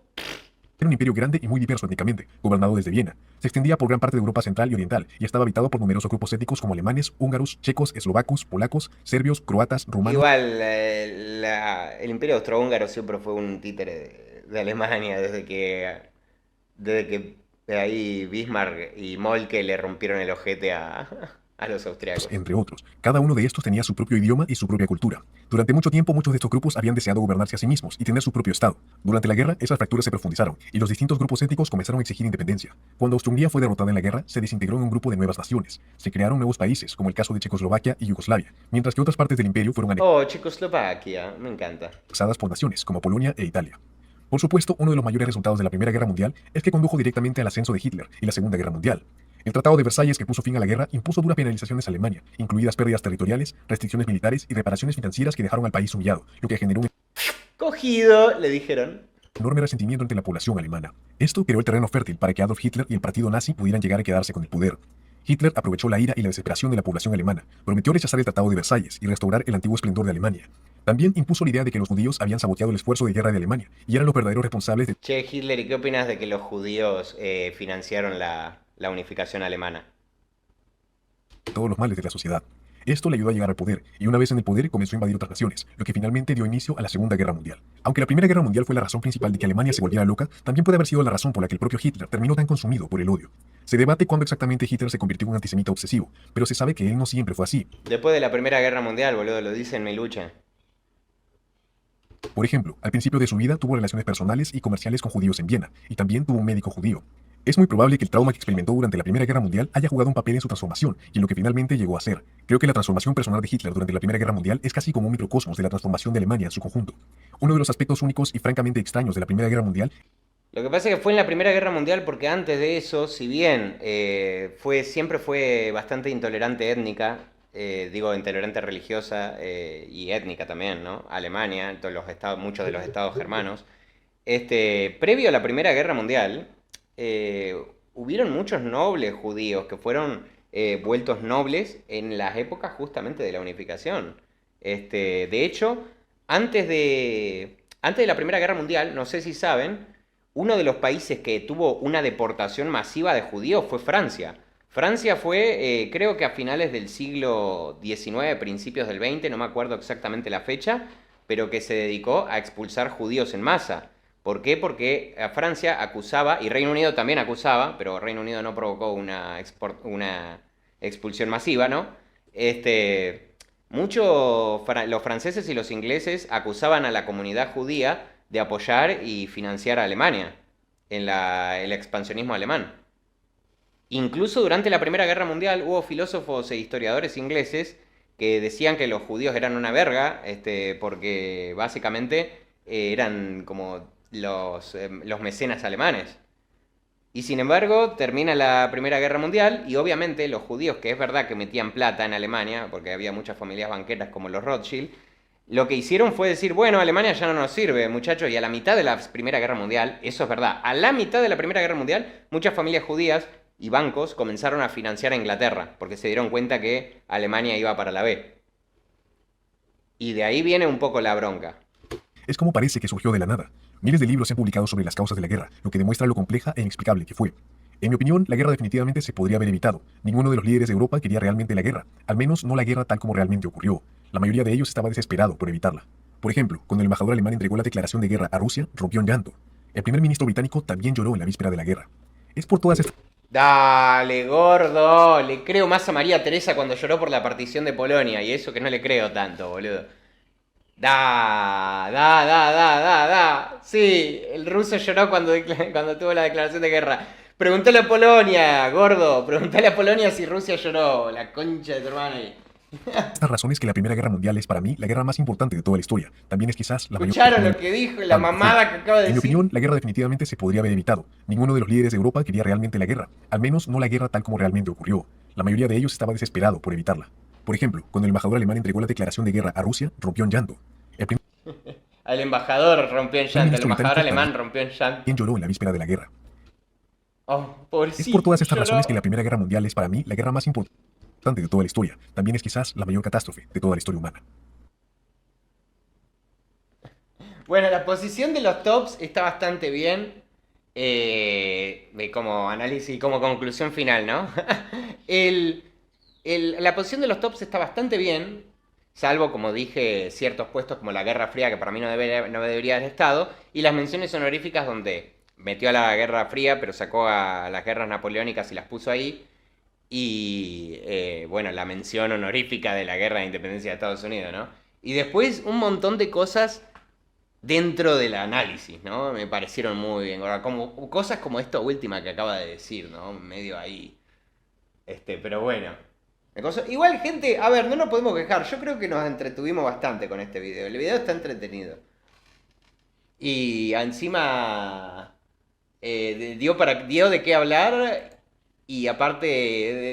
Era un imperio grande y muy diverso étnicamente, gobernado desde Viena. Se extendía por gran parte de Europa Central y Oriental y estaba habitado por numerosos grupos étnicos como alemanes, húngaros, checos, eslovacos, polacos, serbios, croatas, rumanos. Igual, el Imperio Austrohúngaro siempre fue un títere de Alemania desde que ahí Bismarck y Moltke le rompieron el ojete a los austriacos. Entre otros. Cada uno de estos tenía su propio idioma y su propia cultura. Durante mucho tiempo, muchos de estos grupos habían deseado gobernarse a sí mismos y tener su propio estado. Durante la guerra, esas fracturas se profundizaron y los distintos grupos étnicos comenzaron a exigir independencia. Cuando Austria-Hungría fue derrotada en la guerra, se desintegró en un grupo de nuevas naciones. Se crearon nuevos países, como el caso de Checoslovaquia y Yugoslavia, mientras que otras partes del imperio fueron Oh, Checoslovaquia, me encanta. anexadas por naciones como Polonia e Italia. Por supuesto, uno de los mayores resultados de la Primera Guerra Mundial es que condujo directamente al ascenso de Hitler y la Segunda Guerra Mundial. El Tratado de Versalles, que puso fin a la guerra, impuso duras penalizaciones a Alemania, incluidas pérdidas territoriales, restricciones militares y reparaciones financieras que dejaron al país humillado, lo que generó un Cogido, le dijeron. enorme resentimiento entre la población alemana. Esto creó el terreno fértil para que Adolf Hitler y el partido nazi pudieran llegar a quedarse con el poder. Hitler aprovechó la ira y la desesperación de la población alemana, prometió rechazar el Tratado de Versalles y restaurar el antiguo esplendor de Alemania. También impuso la idea de que los judíos habían saboteado el esfuerzo de guerra de Alemania y eran los verdaderos responsables de Che, Hitler, ¿y qué opinas de que los judíos financiaron la unificación alemana? todos los males de la sociedad. Esto le ayudó a llegar al poder, y una vez en el poder comenzó a invadir otras naciones, lo que finalmente dio inicio a la Segunda Guerra Mundial. Aunque la Primera Guerra Mundial fue la razón principal de que Alemania se volviera loca, también puede haber sido la razón por la que el propio Hitler terminó tan consumido por el odio. Se debate cuándo exactamente Hitler se convirtió en un antisemita obsesivo, pero se sabe que él no siempre fue así. Después de la Primera Guerra Mundial, boludo, lo dice en Mi Lucha. Por ejemplo, al principio de su vida tuvo relaciones personales y comerciales con judíos en Viena, y también tuvo un médico judío. Es muy probable que el trauma que experimentó durante la Primera Guerra Mundial haya jugado un papel en su transformación y en lo que finalmente llegó a ser. Creo que la transformación personal de Hitler durante la Primera Guerra Mundial es casi como un microcosmos de la transformación de Alemania en su conjunto. Uno de los aspectos únicos y francamente extraños de la Primera Guerra Mundial Lo que pasa es que fue en la Primera Guerra Mundial porque antes de eso, si bien siempre fue bastante intolerante étnica, intolerante religiosa y étnica también, ¿no? Alemania, todos los estados, muchos de los estados germanos. Previo a la Primera Guerra Mundial, hubieron muchos nobles judíos que fueron vueltos nobles en las épocas justamente de la unificación. De hecho, antes de la Primera Guerra Mundial, no sé si saben, uno de los países que tuvo una deportación masiva de judíos fue Francia. Francia fue, creo que a finales del siglo XIX, principios del XX, no me acuerdo exactamente la fecha, pero que se dedicó a expulsar judíos en masa. ¿Por qué? Porque a Francia acusaba, y Reino Unido también acusaba, pero Reino Unido no provocó una expulsión masiva, ¿no? Los franceses y los ingleses acusaban a la comunidad judía de apoyar y financiar a Alemania en el expansionismo alemán. Incluso durante la Primera Guerra Mundial hubo filósofos e historiadores ingleses que decían que los judíos eran una verga, porque básicamente eran como los mecenas alemanes. Y sin embargo, termina la Primera Guerra Mundial y obviamente los judíos, que es verdad que metían plata en Alemania, porque había muchas familias banqueras como los Rothschild, lo que hicieron fue decir, bueno, Alemania ya no nos sirve, muchachos, y a la mitad de la Primera Guerra Mundial, eso es verdad, a la mitad de la Primera Guerra Mundial, muchas familias judías y bancos comenzaron a financiar a Inglaterra, porque se dieron cuenta que Alemania iba para la B. Y de ahí viene un poco la bronca. Es como parece que surgió de la nada. Miles de libros se han publicado sobre las causas de la guerra, lo que demuestra lo compleja e inexplicable que fue. En mi opinión, la guerra definitivamente se podría haber evitado. Ninguno de los líderes de Europa quería realmente la guerra, al menos no la guerra tal como realmente ocurrió. La mayoría de ellos estaba desesperado por evitarla. Por ejemplo, cuando el embajador alemán entregó la declaración de guerra a Rusia, rompió en llanto. El primer ministro británico también lloró en la víspera de la guerra. Es por todas estas Dale, gordo. Le creo más a María Teresa cuando lloró por la partición de Polonia. Y eso que no le creo tanto, boludo. Da. Sí, el ruso lloró cuando tuvo la declaración de guerra. Preguntale a Polonia, gordo. Preguntale a Polonia si Rusia lloró. La concha de tu hermano. razones que la Primera Guerra Mundial es para mí la guerra más importante de toda la historia. También es quizás la mayor... ¿Escucharon lo que dijo la mamada que acaba de En mi decir? opinión, la guerra definitivamente se podría haber evitado. Ninguno de los líderes de Europa quería realmente la guerra, al menos no la guerra tal como realmente ocurrió. La mayoría de ellos estaba desesperado por evitarla. Por ejemplo, cuando el embajador alemán entregó la declaración de guerra a Rusia, rompió en llanto. El primer Al embajador rompió en llanto. El ministro embajador británico alemán rompió en llanto. también lloró en la víspera de la guerra. Oh, Es pobrecito. por todas estas Lloró. razones que la Primera Guerra Mundial es para mí la guerra más importante de toda la historia. También es quizás la mayor catástrofe de toda la historia humana. Bueno, la posición de los tops está bastante bien. Como análisis y como conclusión final, ¿no? La posición de los tops está bastante bien. Salvo, como dije, ciertos puestos como la Guerra Fría, que para mí no debería haber estado. Y las menciones honoríficas donde metió a la Guerra Fría, pero sacó a las guerras napoleónicas y las puso ahí. Y bueno, la mención honorífica de la Guerra de Independencia de Estados Unidos, ¿no? Y después un montón de cosas dentro del análisis, ¿no? Me parecieron muy bien. Ahora, como, cosas como esto última que acaba de decir, ¿no? Medio ahí. Pero bueno. Igual, gente, a ver, no nos podemos quejar. Yo creo que nos entretuvimos bastante con este video. El video está entretenido. Y encima dio de qué hablar. Y aparte,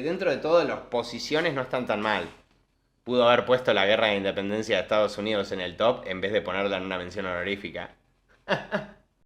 dentro de todo, las posiciones no están tan mal. Pudo haber puesto la guerra de independencia de Estados Unidos en el top en vez de ponerla en una mención honorífica.